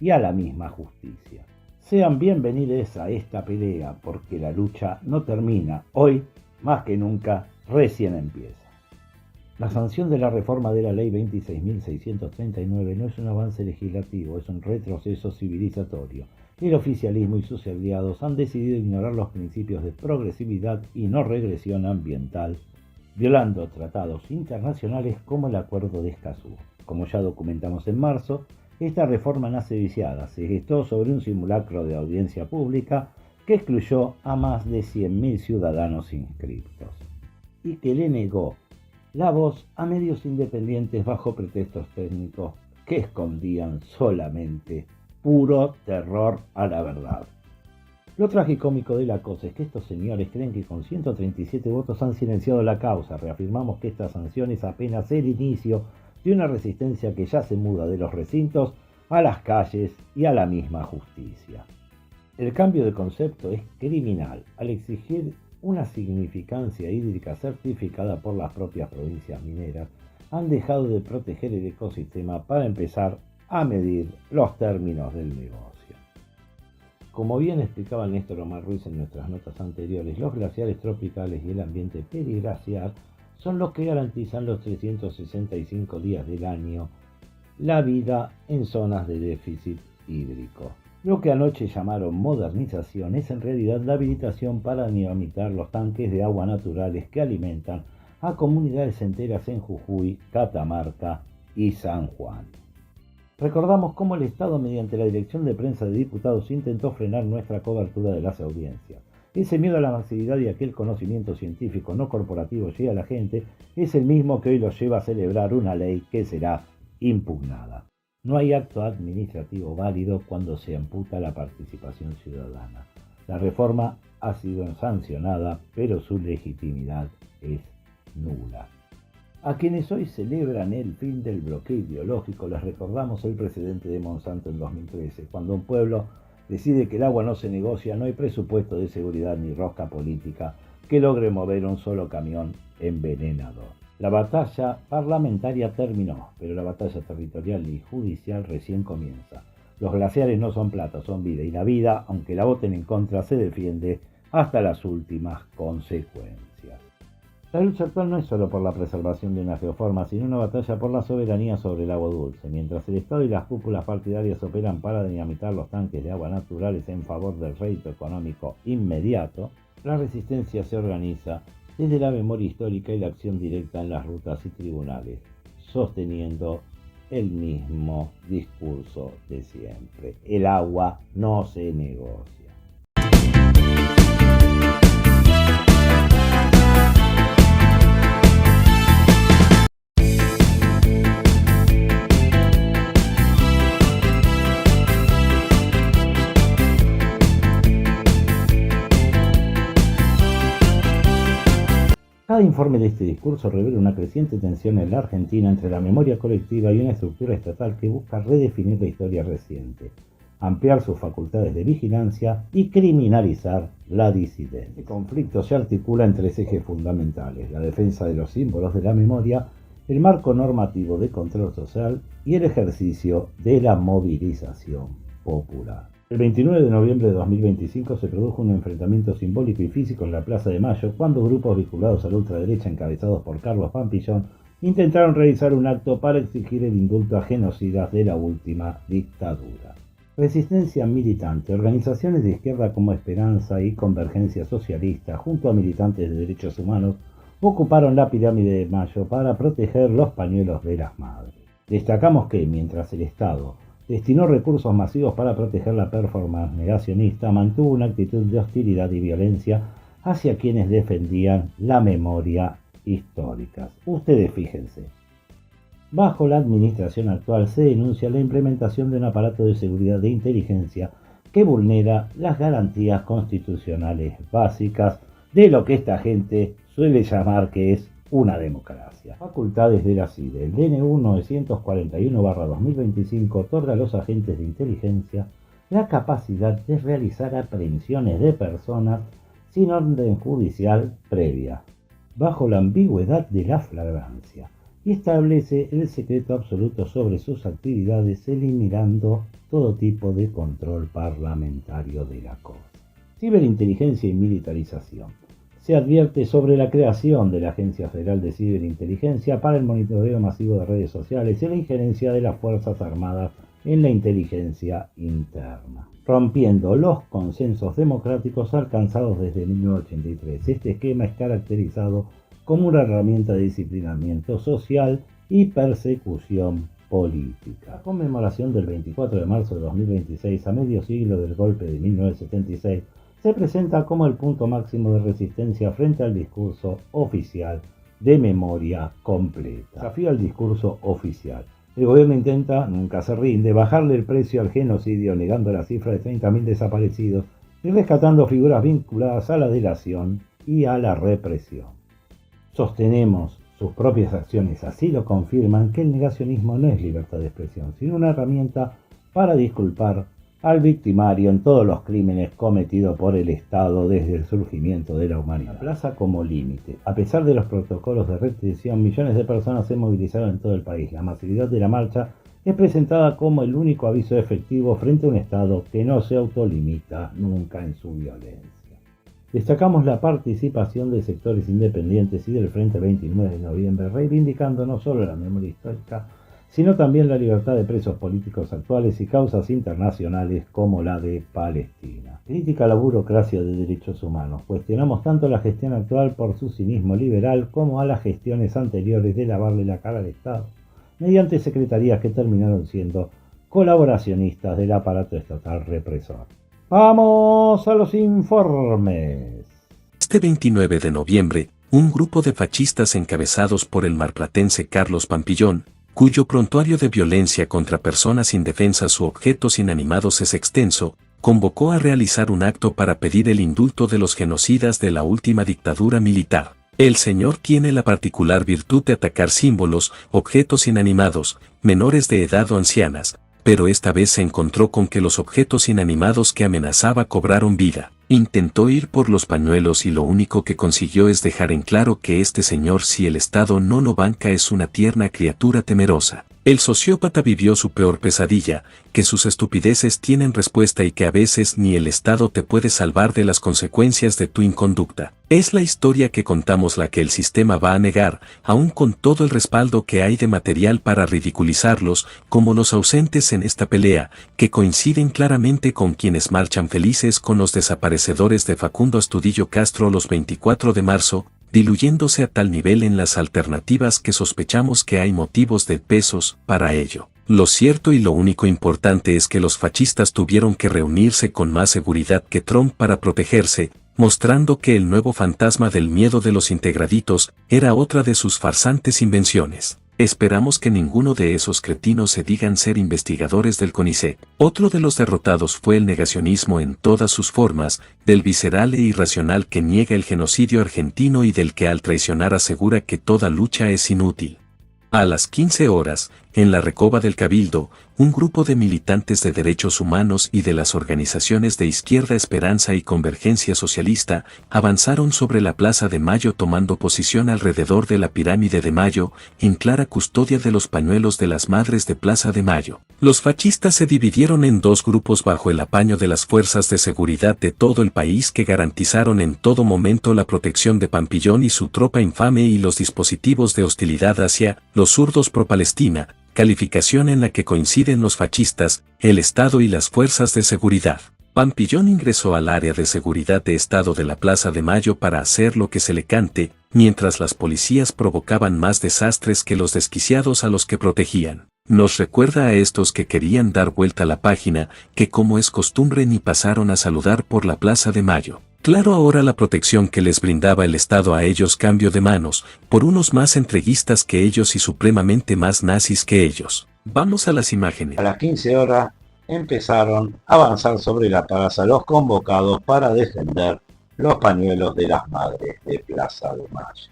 y a la misma justicia. Sean bienvenidos a esta pelea, porque la lucha no termina. Hoy, más que nunca, recién empieza. La sanción de la reforma de la Ley 26.639 no es un avance legislativo, es un retroceso civilizatorio. El oficialismo y sus aliados han decidido ignorar los principios de progresividad y no regresión ambiental, violando tratados internacionales como el Acuerdo de Escazú. Como ya documentamos en marzo, esta reforma nace viciada, se gestó sobre un simulacro de audiencia pública que excluyó a más de 100.000 ciudadanos inscriptos y que le negó la voz a medios independientes bajo pretextos técnicos que escondían solamente puro terror a la verdad. Lo tragicómico de la cosa es que estos señores creen que con 137 votos han silenciado la causa. Reafirmamos que esta sanción es apenas el inicio de una resistencia que ya se muda de los recintos a las calles y a la misma justicia. El cambio de concepto es criminal al exigir una significancia hídrica certificada por las propias provincias mineras. Han dejado de proteger el ecosistema para empezar a medir los términos del negocio. Como bien explicaba Néstor Omar Ruiz en nuestras notas anteriores, los glaciares tropicales y el ambiente periglaciar son los que garantizan los 365 días del año la vida en zonas de déficit hídrico. Lo que anoche llamaron modernización es en realidad la habilitación para dinamitar los tanques de agua naturales que alimentan a comunidades enteras en Jujuy, Catamarca y San Juan. Recordamos cómo el Estado, mediante la Dirección de Prensa de Diputados, intentó frenar nuestra cobertura de las audiencias. Ese miedo a la masividad y a que el conocimiento científico no corporativo llegue a la gente es el mismo que hoy los lleva a celebrar una ley que será impugnada. No hay acto administrativo válido cuando se amputa la participación ciudadana. La reforma ha sido sancionada, pero su legitimidad es nula. A quienes hoy celebran el fin del bloqueo ideológico les recordamos el precedente de Monsanto en 2013, cuando un pueblo decide que el agua no se negocia, no hay presupuesto de seguridad ni rosca política que logre mover un solo camión envenenador. La batalla parlamentaria terminó, pero la batalla territorial y judicial recién comienza. Los glaciares no son plata, son vida, y la vida, aunque la voten en contra, se defiende hasta las últimas consecuencias. La lucha actual no es solo por la preservación de una geoforma, sino una batalla por la soberanía sobre el agua dulce. Mientras el Estado y las cúpulas partidarias operan para dinamitar los tanques de agua naturales en favor del rédito económico inmediato, la resistencia se organiza desde la memoria histórica y la acción directa en las rutas y tribunales, sosteniendo el mismo discurso de siempre. El agua no se negocia. Cada informe de este discurso revela una creciente tensión en la Argentina entre la memoria colectiva y una estructura estatal que busca redefinir la historia reciente, ampliar sus facultades de vigilancia y criminalizar la disidencia. El conflicto se articula en tres ejes fundamentales: la defensa de los símbolos de la memoria, el marco normativo de control social y el ejercicio de la movilización popular. El 29 de noviembre de 2025 se produjo un enfrentamiento simbólico y físico en la Plaza de Mayo cuando grupos vinculados a la ultraderecha encabezados por Carlos Pampillón intentaron realizar un acto para exigir el indulto a genocidas de la última dictadura. Resistencia militante, organizaciones de izquierda como Esperanza y Convergencia Socialista, junto a militantes de derechos humanos, ocuparon la pirámide de Mayo para proteger los pañuelos de las madres. Destacamos que, mientras el Estado destinó recursos masivos para proteger la performance negacionista, mantuvo una actitud de hostilidad y violencia hacia quienes defendían la memoria histórica. Ustedes fíjense. Bajo la administración actual se denuncia la implementación de un aparato de seguridad de inteligencia que vulnera las garantías constitucionales básicas de lo que esta gente suele llamar que es una democracia. Facultades de la CIDE. El DNU 941/2025 otorga a los agentes de inteligencia la capacidad de realizar aprehensiones de personas sin orden judicial previa, bajo la ambigüedad de la flagrancia. y establece el secreto absoluto sobre sus actividades, eliminando todo tipo de control parlamentario de la cosa. Ciberinteligencia y militarización. Se advierte sobre la creación de la Agencia Federal de Ciberinteligencia para el monitoreo masivo de redes sociales y la injerencia de las Fuerzas Armadas en la inteligencia interna, rompiendo los consensos democráticos alcanzados desde 1983. Este esquema es caracterizado como una herramienta de disciplinamiento social y persecución política. La conmemoración del 24 de marzo de 2026, a medio siglo del golpe de 1976, se presenta como el punto máximo de resistencia frente al discurso oficial de memoria completa. Desafío al discurso oficial. El gobierno intenta, nunca se rinde, bajarle el precio al genocidio, negando la cifra de 30.000 desaparecidos y rescatando figuras vinculadas a la delación y a la represión. Sostenemos, sus propias acciones así lo confirman, que el negacionismo no es libertad de expresión, sino una herramienta para disculpar al victimario en todos los crímenes cometidos por el Estado desde el surgimiento de la humanidad. La plaza como límite. A pesar de los protocolos de restricción, millones de personas se movilizaron en todo el país. La masividad de la marcha es presentada como el único aviso efectivo frente a un Estado que no se autolimita nunca en su violencia. Destacamos la participación de sectores independientes y del Frente 29 de noviembre, reivindicando no solo la memoria histórica, sino también la libertad de presos políticos actuales y causas internacionales como la de Palestina. Crítica a la burocracia de derechos humanos. Cuestionamos tanto la gestión actual por su cinismo liberal como a las gestiones anteriores de lavarle la cara al Estado, mediante secretarías que terminaron siendo colaboracionistas del aparato estatal represor. ¡Vamos a los informes! Este 29 de noviembre, un grupo de fascistas encabezados por el marplatense Carlos Pampillón, cuyo prontuario de violencia contra personas indefensas u objetos inanimados es extenso, convocó a realizar un acto para pedir el indulto de los genocidas de la última dictadura militar. El señor tiene la particular virtud de atacar símbolos, objetos inanimados, menores de edad o ancianas, pero esta vez se encontró con que los objetos inanimados que amenazaba cobraron vida. Intentó ir por los pañuelos y lo único que consiguió es dejar en claro que este señor, si el Estado no lo banca, es una tierna criatura temerosa. El sociópata vivió su peor pesadilla, que sus estupideces tienen respuesta y que a veces ni el Estado te puede salvar de las consecuencias de tu inconducta. Es la historia que contamos la que el sistema va a negar, aun con todo el respaldo que hay de material para ridiculizarlos, como los ausentes en esta pelea, que coinciden claramente con quienes marchan felices con los desaparecedores de Facundo Astudillo Castro los 24 de marzo, diluyéndose a tal nivel en las alternativas que sospechamos que hay motivos de pesos para ello. Lo cierto y lo único importante es que los fascistas tuvieron que reunirse con más seguridad que Trump para protegerse, mostrando que el nuevo fantasma del miedo de los integraditos era otra de sus farsantes invenciones. Esperamos que ninguno de esos cretinos se digan ser investigadores del CONICET. Otro de los derrotados fue el negacionismo en todas sus formas, del visceral e irracional que niega el genocidio argentino y del que al traicionar asegura que toda lucha es inútil. A las 15 horas, en la Recoba del Cabildo, un grupo de militantes de derechos humanos y de las organizaciones de izquierda Esperanza y Convergencia Socialista avanzaron sobre la Plaza de Mayo tomando posición alrededor de la Pirámide de Mayo, en clara custodia de los pañuelos de las madres de Plaza de Mayo. Los fascistas se dividieron en dos grupos bajo el apaño de las fuerzas de seguridad de todo el país que garantizaron en todo momento la protección de Pampillón y su tropa infame y los dispositivos de hostilidad hacia los zurdos pro-Palestina, calificación en la que coinciden los fascistas, el Estado y las fuerzas de seguridad. Pampillón ingresó al área de seguridad de Estado de la Plaza de Mayo para hacer lo que se le cante, mientras las policías provocaban más desastres que los desquiciados a los que protegían. Nos recuerda a estos que querían dar vuelta a la página, que como es costumbre ni pasaron a saludar por la Plaza de Mayo. Claro, ahora la protección que les brindaba el Estado a ellos cambio de manos, por unos más entreguistas que ellos y supremamente más nazis que ellos. Vamos a las imágenes. A las 15 horas empezaron a avanzar sobre la plaza los convocados para defender los pañuelos de las madres de Plaza de Mayo.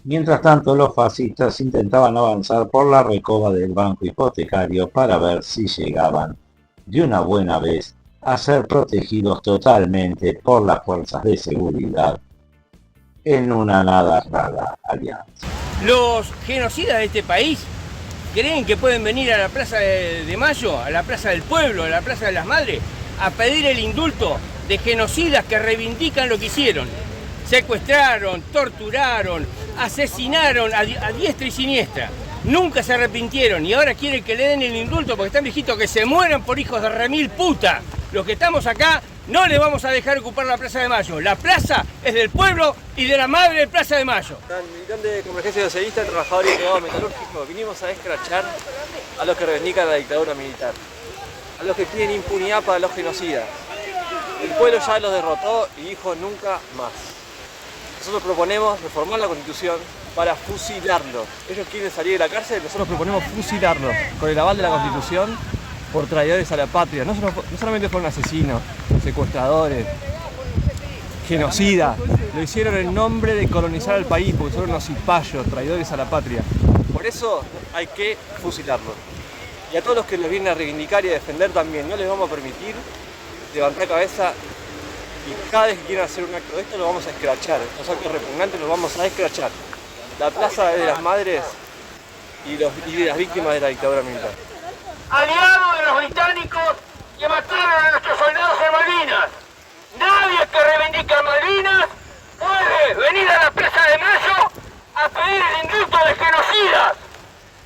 Mientras tanto, los fascistas intentaban avanzar por la recoba del banco hipotecario para ver si llegaban de una buena vez a ser protegidos totalmente por las fuerzas de seguridad en una nada rara alianza. Los genocidas de este país creen que pueden venir a la Plaza de Mayo, a la Plaza del Pueblo, a la Plaza de las Madres, a pedir el indulto de genocidas que reivindican lo que hicieron. Secuestraron, torturaron, asesinaron a diestra y siniestra. Nunca se arrepintieron y ahora quieren que le den el indulto porque están viejitos, que se mueran por hijos de remil puta. Los que estamos acá no les vamos a dejar ocupar la Plaza de Mayo. La plaza es del pueblo y de la madre de Plaza de Mayo. Militante de Convergencia Socialista, trabajador y empleado metalúrgico, vinimos a escrachar a los que reivindican la dictadura militar, a los que piden impunidad para los genocidas. El pueblo ya los derrotó y dijo nunca más. Nosotros proponemos reformar la Constitución para fusilarlos. Ellos quieren salir de la cárcel, nosotros proponemos fusilarlos con el aval de la Constitución por traidores a la patria. No solamente fueron asesinos, secuestradores, genocidas. Lo hicieron en nombre de colonizar al país, porque son unos cipayos, traidores a la patria. Por eso hay que fusilarlos. Y a todos los que los vienen a reivindicar y a defender también, no les vamos a permitir levantar cabeza. Y cada vez que quieran hacer un acto de esto, lo vamos a escrachar. Los actos repugnantes los vamos a escrachar. La plaza es de las madres y de las víctimas de la dictadura militar. Aliados de los británicos que mataron a nuestros soldados en Malvinas. Nadie que reivindica Malvinas puede venir a la Plaza de Mayo a pedir el indulto de genocidas.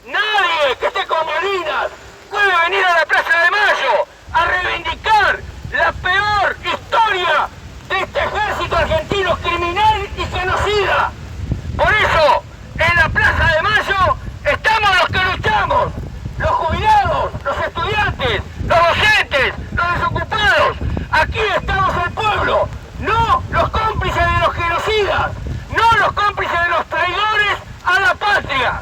Nadie que esté con Malvinas puede venir a la Plaza de Mayo a reivindicar la peor historia de este ejército argentino criminal y genocida. Por eso, en la Plaza de Mayo estamos los que luchamos, los jubilados, los estudiantes, los docentes, los desocupados. Aquí estamos el pueblo, no los cómplices de los genocidas, no los cómplices de los traidores a la patria.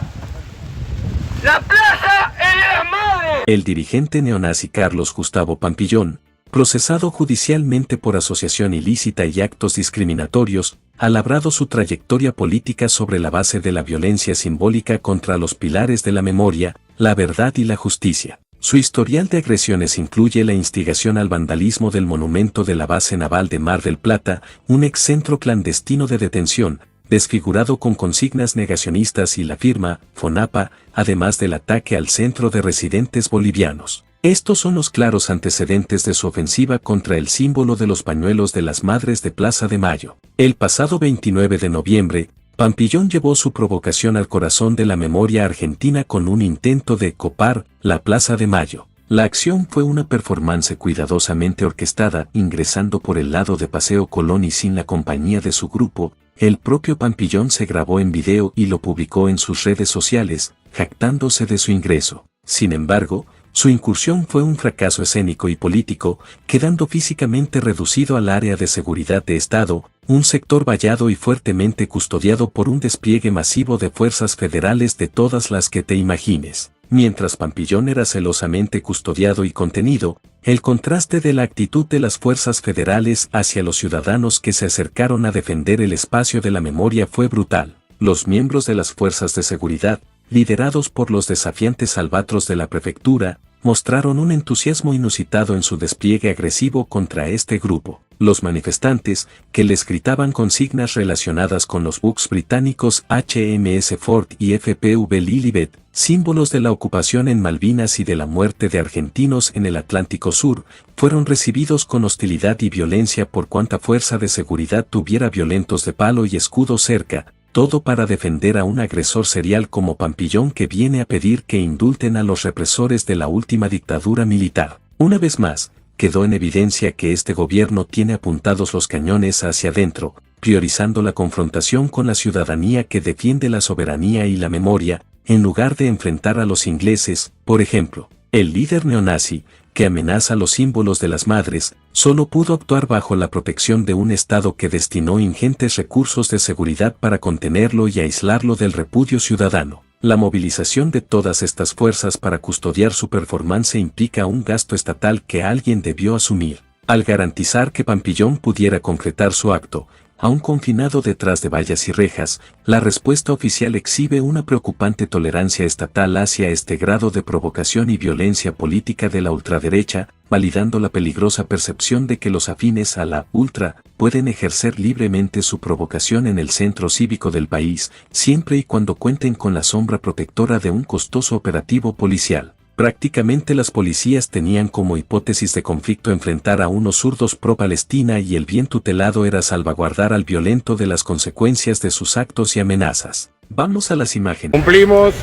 La plaza es de las madres. El dirigente neonazi Carlos Gustavo Pampillón, procesado judicialmente por asociación ilícita y actos discriminatorios, ha labrado su trayectoria política sobre la base de la violencia simbólica contra los pilares de la memoria, la verdad y la justicia. Su historial de agresiones incluye la instigación al vandalismo del monumento de la base naval de Mar del Plata, un excentro clandestino de detención, desfigurado con consignas negacionistas y la firma FONAPA, además del ataque al centro de residentes bolivianos. Estos son los claros antecedentes de su ofensiva contra el símbolo de los pañuelos de las madres de Plaza de Mayo. El pasado 29 de noviembre, Pampillón llevó su provocación al corazón de la memoria argentina con un intento de copar la Plaza de Mayo. La acción fue una performance cuidadosamente orquestada, ingresando por el lado de Paseo Colón y sin la compañía de su grupo. El propio Pampillón se grabó en video y lo publicó en sus redes sociales, jactándose de su ingreso. Sin embargo, su incursión fue un fracaso escénico y político, quedando físicamente reducido al área de seguridad de Estado, un sector vallado y fuertemente custodiado por un despliegue masivo de fuerzas federales de todas las que te imagines. Mientras Pampillón era celosamente custodiado y contenido, el contraste de la actitud de las fuerzas federales hacia los ciudadanos que se acercaron a defender el espacio de la memoria fue brutal. Los miembros de las fuerzas de seguridad, liderados por los desafiantes albatros de la prefectura, mostraron un entusiasmo inusitado en su despliegue agresivo contra este grupo. Los manifestantes, que les gritaban consignas relacionadas con los buques británicos HMS Ford y FPV Lilibet, símbolos de la ocupación en Malvinas y de la muerte de argentinos en el Atlántico Sur, fueron recibidos con hostilidad y violencia por cuanta fuerza de seguridad tuviera violentos de palo y escudo cerca, todo para defender a un agresor serial como Pampillón que viene a pedir que indulten a los represores de la última dictadura militar. Una vez más, quedó en evidencia que este gobierno tiene apuntados los cañones hacia adentro, priorizando la confrontación con la ciudadanía que defiende la soberanía y la memoria, en lugar de enfrentar a los ingleses, por ejemplo. El líder neonazi, que amenaza los símbolos de las madres, solo pudo actuar bajo la protección de un Estado que destinó ingentes recursos de seguridad para contenerlo y aislarlo del repudio ciudadano. La movilización de todas estas fuerzas para custodiar su performance implica un gasto estatal que alguien debió asumir. Al garantizar que Pampillón pudiera concretar su acto, aún confinado detrás de vallas y rejas, la respuesta oficial exhibe una preocupante tolerancia estatal hacia este grado de provocación y violencia política de la ultraderecha, validando la peligrosa percepción de que los afines a la ultra pueden ejercer libremente su provocación en el centro cívico del país, siempre y cuando cuenten con la sombra protectora de un costoso operativo policial. Prácticamente las policías tenían como hipótesis de conflicto enfrentar a unos zurdos pro-Palestina y el bien tutelado era salvaguardar al violento de las consecuencias de sus actos y amenazas. Vamos a las imágenes. Cumplimos,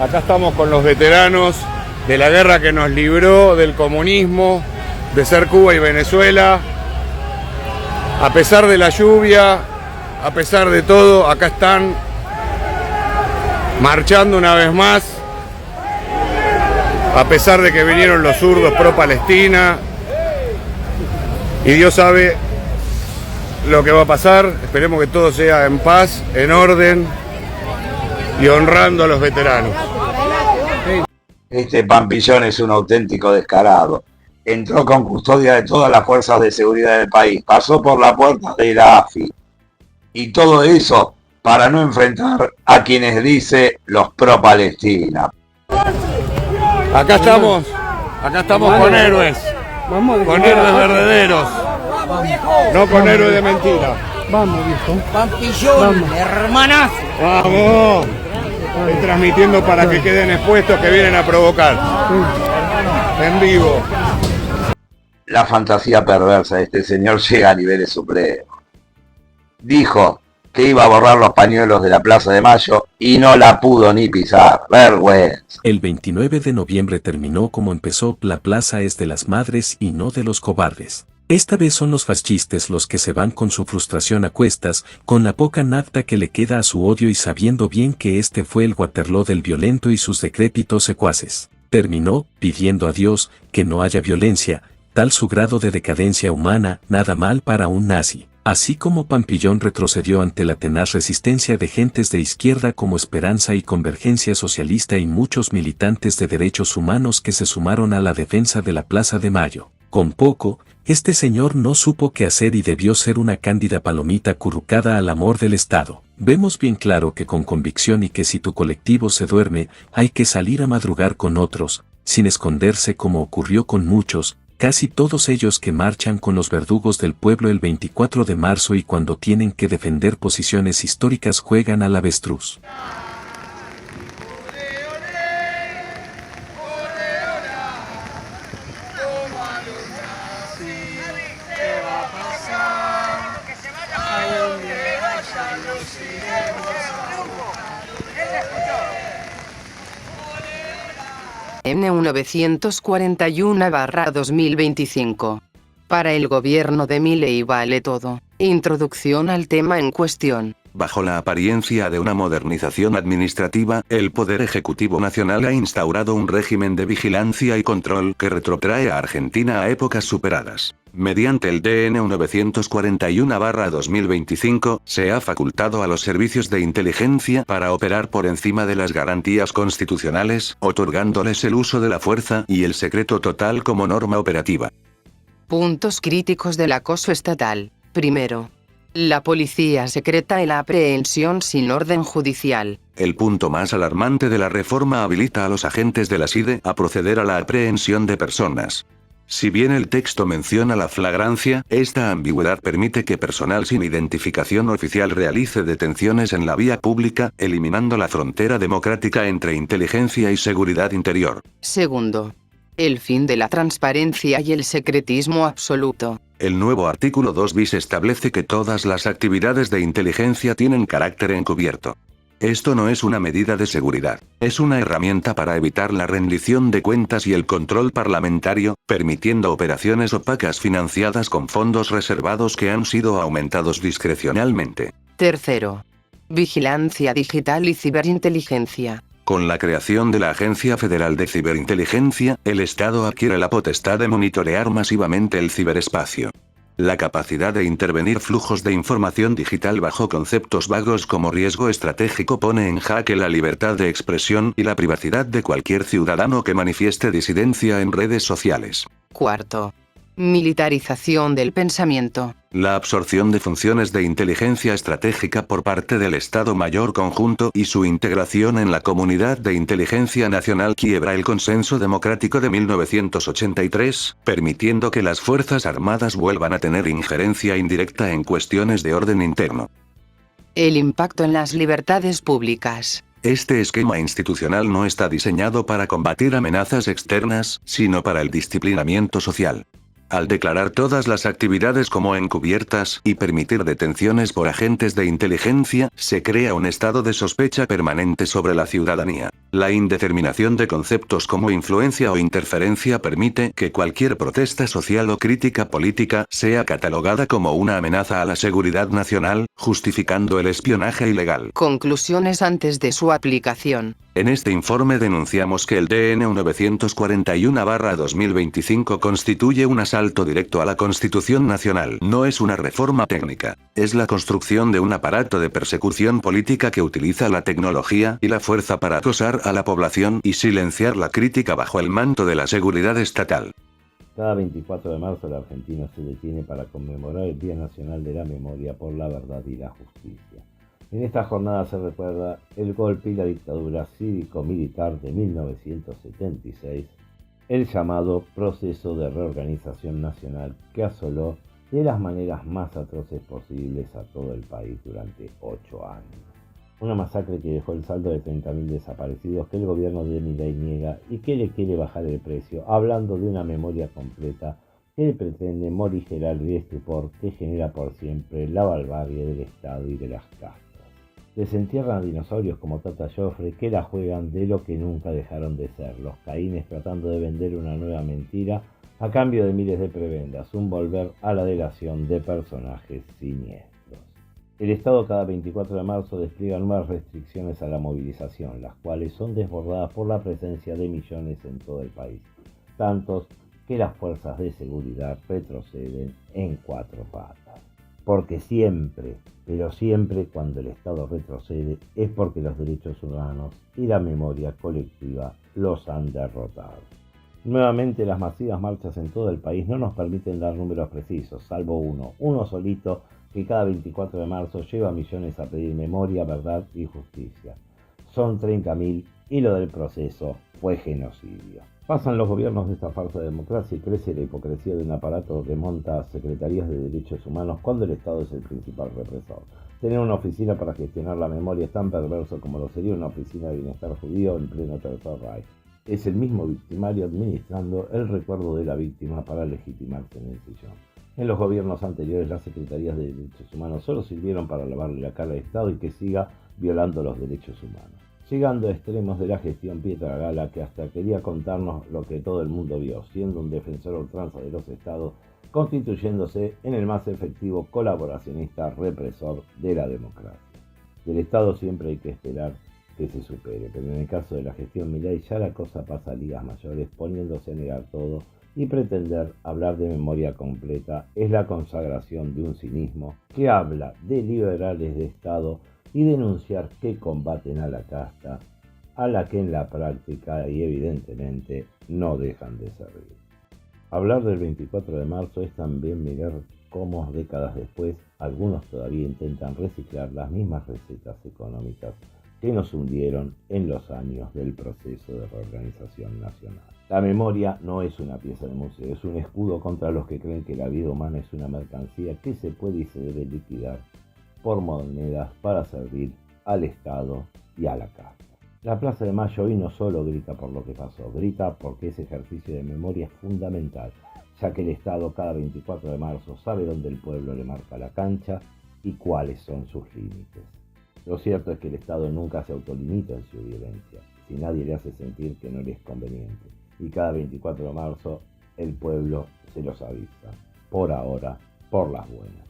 acá estamos con los veteranos de la guerra que nos libró del comunismo, de ser Cuba y Venezuela. A pesar de la lluvia, a pesar de todo, acá están marchando una vez más. A pesar de que vinieron los zurdos pro-Palestina, y Dios sabe lo que va a pasar, esperemos que todo sea en paz, en orden y honrando a los veteranos. Este Pampillón es un auténtico descarado. Entró con custodia de todas las fuerzas de seguridad del país, pasó por la puerta de la AFI, y todo eso para no enfrentar a quienes dice los pro-Palestina. Acá estamos con héroes, con héroes verdaderos, no con héroes de mentira. Vamos, viejo. Pampillón, hermanazo. Vamos, estoy transmitiendo para que queden expuestos que vienen a provocar. En vivo. La fantasía perversa de este señor llega a niveles supremos. Dijo que iba a borrar los pañuelos de la Plaza de Mayo y no la pudo ni pisar. Vergüenza. El 29 de noviembre terminó como empezó. La plaza es de las madres y no de los cobardes. Esta vez son los fascistas los que se van con su frustración a cuestas, con la poca nafta que le queda a su odio y sabiendo bien que este fue el Waterloo del violento y sus decrépitos secuaces. Terminó pidiendo a Dios que no haya violencia, tal su grado de decadencia humana, nada mal para un nazi. Así como Pampillón retrocedió ante la tenaz resistencia de gentes de izquierda como Esperanza y Convergencia Socialista y muchos militantes de derechos humanos que se sumaron a la defensa de la Plaza de Mayo. Con poco, este señor no supo qué hacer y debió ser una cándida palomita acurrucada al amor del Estado. Vemos bien claro que con convicción y que si tu colectivo se duerme, hay que salir a madrugar con otros, sin esconderse como ocurrió con muchos, casi todos ellos que marchan con los verdugos del pueblo el 24 de marzo y cuando tienen que defender posiciones históricas juegan al avestruz. N941/2025. Para el gobierno de Milei vale todo. Introducción al tema en cuestión. Bajo la apariencia de una modernización administrativa, el Poder Ejecutivo Nacional ha instaurado un régimen de vigilancia y control que retrotrae a Argentina a épocas superadas. Mediante el DNU 941/2025, se ha facultado a los servicios de inteligencia para operar por encima de las garantías constitucionales, otorgándoles el uso de la fuerza y el secreto total como norma operativa. Puntos críticos del acoso estatal. Primero. La policía secreta y la aprehensión sin orden judicial. El punto más alarmante de la reforma habilita a los agentes de la SIDE a proceder a la aprehensión de personas. Si bien el texto menciona la flagrancia, esta ambigüedad permite que personal sin identificación oficial realice detenciones en la vía pública, eliminando la frontera democrática entre inteligencia y seguridad interior. Segundo. El fin de la transparencia y el secretismo absoluto. El nuevo artículo 2 bis establece que todas las actividades de inteligencia tienen carácter encubierto. Esto no es una medida de seguridad, es una herramienta para evitar la rendición de cuentas y el control parlamentario, permitiendo operaciones opacas financiadas con fondos reservados que han sido aumentados discrecionalmente. Tercero. Vigilancia digital y ciberinteligencia. Con la creación de la Agencia Federal de Ciberinteligencia, el Estado adquiere la potestad de monitorear masivamente el ciberespacio. La capacidad de intervenir flujos de información digital bajo conceptos vagos como riesgo estratégico pone en jaque la libertad de expresión y la privacidad de cualquier ciudadano que manifieste disidencia en redes sociales. Cuarto. Militarización del pensamiento. La absorción de funciones de inteligencia estratégica por parte del Estado Mayor Conjunto y su integración en la Comunidad de Inteligencia Nacional quiebra el consenso democrático de 1983, permitiendo que las Fuerzas Armadas vuelvan a tener injerencia indirecta en cuestiones de orden interno. El impacto en las libertades públicas. Este esquema institucional no está diseñado para combatir amenazas externas, sino para el disciplinamiento social. Al declarar todas las actividades como encubiertas y permitir detenciones por agentes de inteligencia, se crea un estado de sospecha permanente sobre la ciudadanía. La indeterminación de conceptos como influencia o interferencia permite que cualquier protesta social o crítica política sea catalogada como una amenaza a la seguridad nacional, justificando el espionaje ilegal. Conclusiones antes de su aplicación. En este informe denunciamos que el DNU 941/2025 constituye un asalto directo a la Constitución Nacional. No es una reforma técnica. Es la construcción de un aparato de persecución política que utiliza la tecnología y la fuerza para acosar a la población y silenciar la crítica bajo el manto de la seguridad estatal. Cada 24 de marzo la Argentina se detiene para conmemorar el Día Nacional de la Memoria por la Verdad y la Justicia. En esta jornada se recuerda el golpe y la dictadura cívico-militar de 1976, el llamado Proceso de Reorganización Nacional que asoló de las maneras más atroces posibles a todo el país durante 8 años. Una masacre que dejó el saldo de 30.000 desaparecidos que el gobierno de Milei niega y que le quiere bajar el precio, hablando de una memoria completa que le pretende morigerar el estupor que genera por siempre la barbarie del Estado y de las castas. Desentierran a dinosaurios como Tata Joffre que la juegan de lo que nunca dejaron de ser, los caínes tratando de vender una nueva mentira a cambio de miles de prebendas, un volver a la delación de personajes siniestros. El Estado cada 24 de marzo despliega nuevas restricciones a la movilización, las cuales son desbordadas por la presencia de millones en todo el país, tantos que las fuerzas de seguridad retroceden en 4 patas. Porque siempre, pero siempre cuando el Estado retrocede es porque los derechos humanos y la memoria colectiva los han derrotado. Nuevamente las masivas marchas en todo el país no nos permiten dar números precisos, salvo uno solito que cada 24 de marzo lleva a millones a pedir memoria, verdad y justicia. Son 30.000 y lo del proceso fue genocidio. Pasan los gobiernos de esta farsa de democracia y crece la hipocresía de un aparato que monta secretarías de derechos humanos cuando el Estado es el principal represor. Tener una oficina para gestionar la memoria es tan perverso como lo sería una oficina de bienestar judío en pleno Tercer Reich. Es el mismo victimario administrando el recuerdo de la víctima para legitimarse en el sillón. En los gobiernos anteriores las secretarías de derechos humanos solo sirvieron para lavarle la cara al Estado y que siga violando los derechos humanos. Llegando a extremos de la gestión Pietragala, que hasta quería contarnos lo que todo el mundo vio, siendo un defensor a ultranza de los estados, constituyéndose en el más efectivo colaboracionista represor de la democracia. Del Estado siempre hay que esperar que se supere, pero en el caso de la gestión Milei ya la cosa pasa a ligas mayores, poniéndose a negar todo y pretender hablar de memoria completa es la consagración de un cinismo que habla de liberales de Estado y denunciar que combaten a la casta, a la que en la práctica y evidentemente no dejan de servir. Hablar del 24 de marzo es también mirar cómo décadas después algunos todavía intentan reciclar las mismas recetas económicas que nos hundieron en los años del proceso de reorganización nacional. La memoria no es una pieza de museo, es un escudo contra los que creen que la vida humana es una mercancía que se puede y se debe liquidar por monedas para servir al Estado y a la casta. La Plaza de Mayo hoy no solo grita por lo que pasó, grita porque ese ejercicio de memoria es fundamental, ya que el Estado cada 24 de marzo sabe dónde el pueblo le marca la cancha y cuáles son sus límites. Lo cierto es que el Estado nunca se autolimita en su violencia, si nadie le hace sentir que no le es conveniente, y cada 24 de marzo el pueblo se los avisa, por ahora, por las buenas.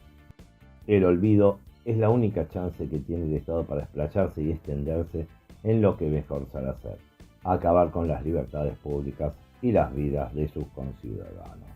El olvido es la única chance que tiene el Estado para explayarse y extenderse en lo que mejor sabe hacer, acabar con las libertades públicas y las vidas de sus conciudadanos.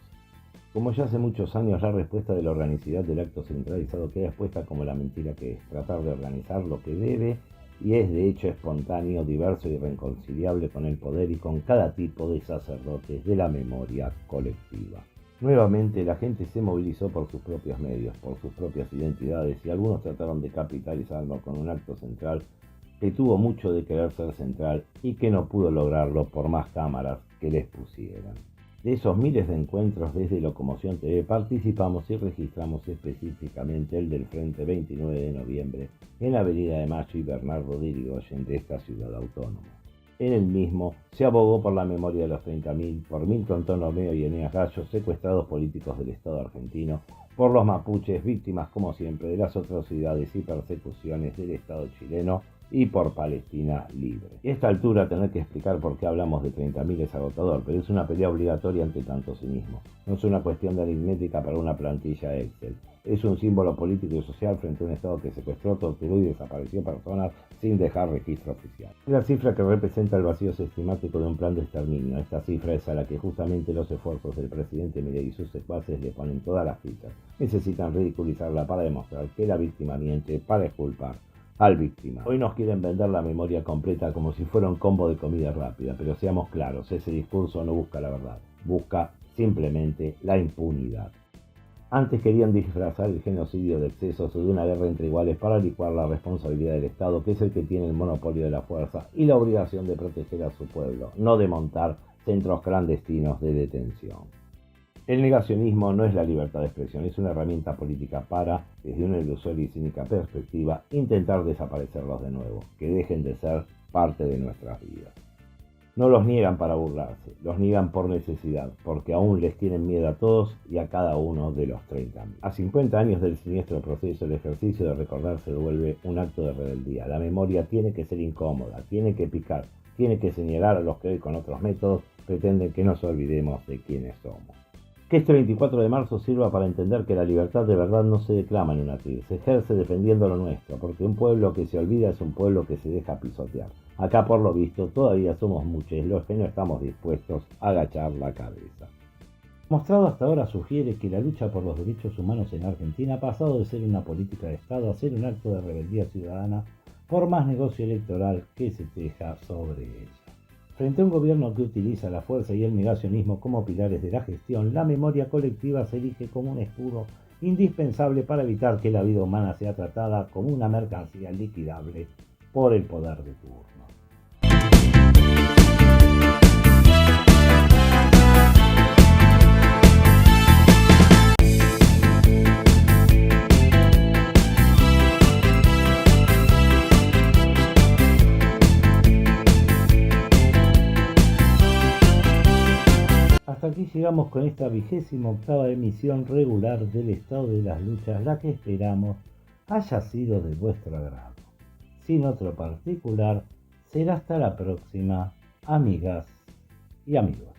Como ya hace muchos años, la respuesta de la organicidad del acto centralizado queda expuesta como la mentira que es, tratar de organizar lo que debe y es de hecho espontáneo, diverso y irreconciliable con el poder y con cada tipo de sacerdotes de la memoria colectiva. Nuevamente la gente se movilizó por sus propios medios, por sus propias identidades, y algunos trataron de capitalizarlo con un acto central que tuvo mucho de querer ser central y que no pudo lograrlo por más cámaras que les pusieran. De esos miles de encuentros desde Locomoción TV participamos y registramos específicamente el del Frente 29 de noviembre en la Avenida de Mayo y Bernardo de Irigoyen de esta ciudad autónoma. En el mismo se abogó por la memoria de los 30.000, por Milton Tonomeo y Eneas Gallo, secuestrados políticos del Estado argentino, por los mapuches, víctimas como siempre de las atrocidades y persecuciones del Estado chileno, y por Palestina libre. A esta altura tener que explicar por qué hablamos de 30.000 es agotador, pero es una pelea obligatoria ante tanto cinismo. No es una cuestión de aritmética para una plantilla Excel. Es un símbolo político y social frente a un Estado que secuestró, torturó y desapareció personas sin dejar registro oficial. Es la cifra que representa el vacío sistemático de un plan de exterminio. Esta cifra es a la que justamente los esfuerzos del presidente Milei y sus secuaces le ponen todas las fichas. Necesitan ridiculizarla para demostrar que la víctima miente, para exculpar al víctima. Hoy nos quieren vender la memoria completa como si fuera un combo de comida rápida, pero seamos claros, ese discurso no busca la verdad, busca simplemente la impunidad. Antes querían disfrazar el genocidio de excesos o de una guerra entre iguales para licuar la responsabilidad del Estado, que es el que tiene el monopolio de la fuerza y la obligación de proteger a su pueblo, no de montar centros clandestinos de detención. El negacionismo no es la libertad de expresión, es una herramienta política para, desde una ilusoria y cínica perspectiva, intentar desaparecerlos de nuevo, que dejen de ser parte de nuestras vidas. No los niegan para burlarse, los niegan por necesidad, porque aún les tienen miedo a todos y a cada uno de los 30.000. A 50 años del siniestro proceso, el ejercicio de recordar se vuelve un acto de rebeldía. La memoria tiene que ser incómoda, tiene que picar, tiene que señalar a los que hoy con otros métodos pretenden que nos olvidemos de quiénes somos. Que este 24 de marzo sirva para entender que la libertad de verdad no se declama en un atril, se ejerce defendiendo lo nuestro, porque un pueblo que se olvida es un pueblo que se deja pisotear. Acá por lo visto todavía somos muchos los que no estamos dispuestos a agachar la cabeza. Mostrado hasta ahora sugiere que la lucha por los derechos humanos en Argentina ha pasado de ser una política de Estado a ser un acto de rebeldía ciudadana por más negocio electoral que se teja sobre ella. Frente a un gobierno que utiliza la fuerza y el negacionismo como pilares de la gestión, la memoria colectiva se erige como un escudo indispensable para evitar que la vida humana sea tratada como una mercancía liquidable por el poder de turno. Hasta aquí llegamos con esta 28ª emisión regular del Estado de las Luchas, la que esperamos haya sido de vuestro agrado. Sin otro particular, será hasta la próxima, amigas y amigos.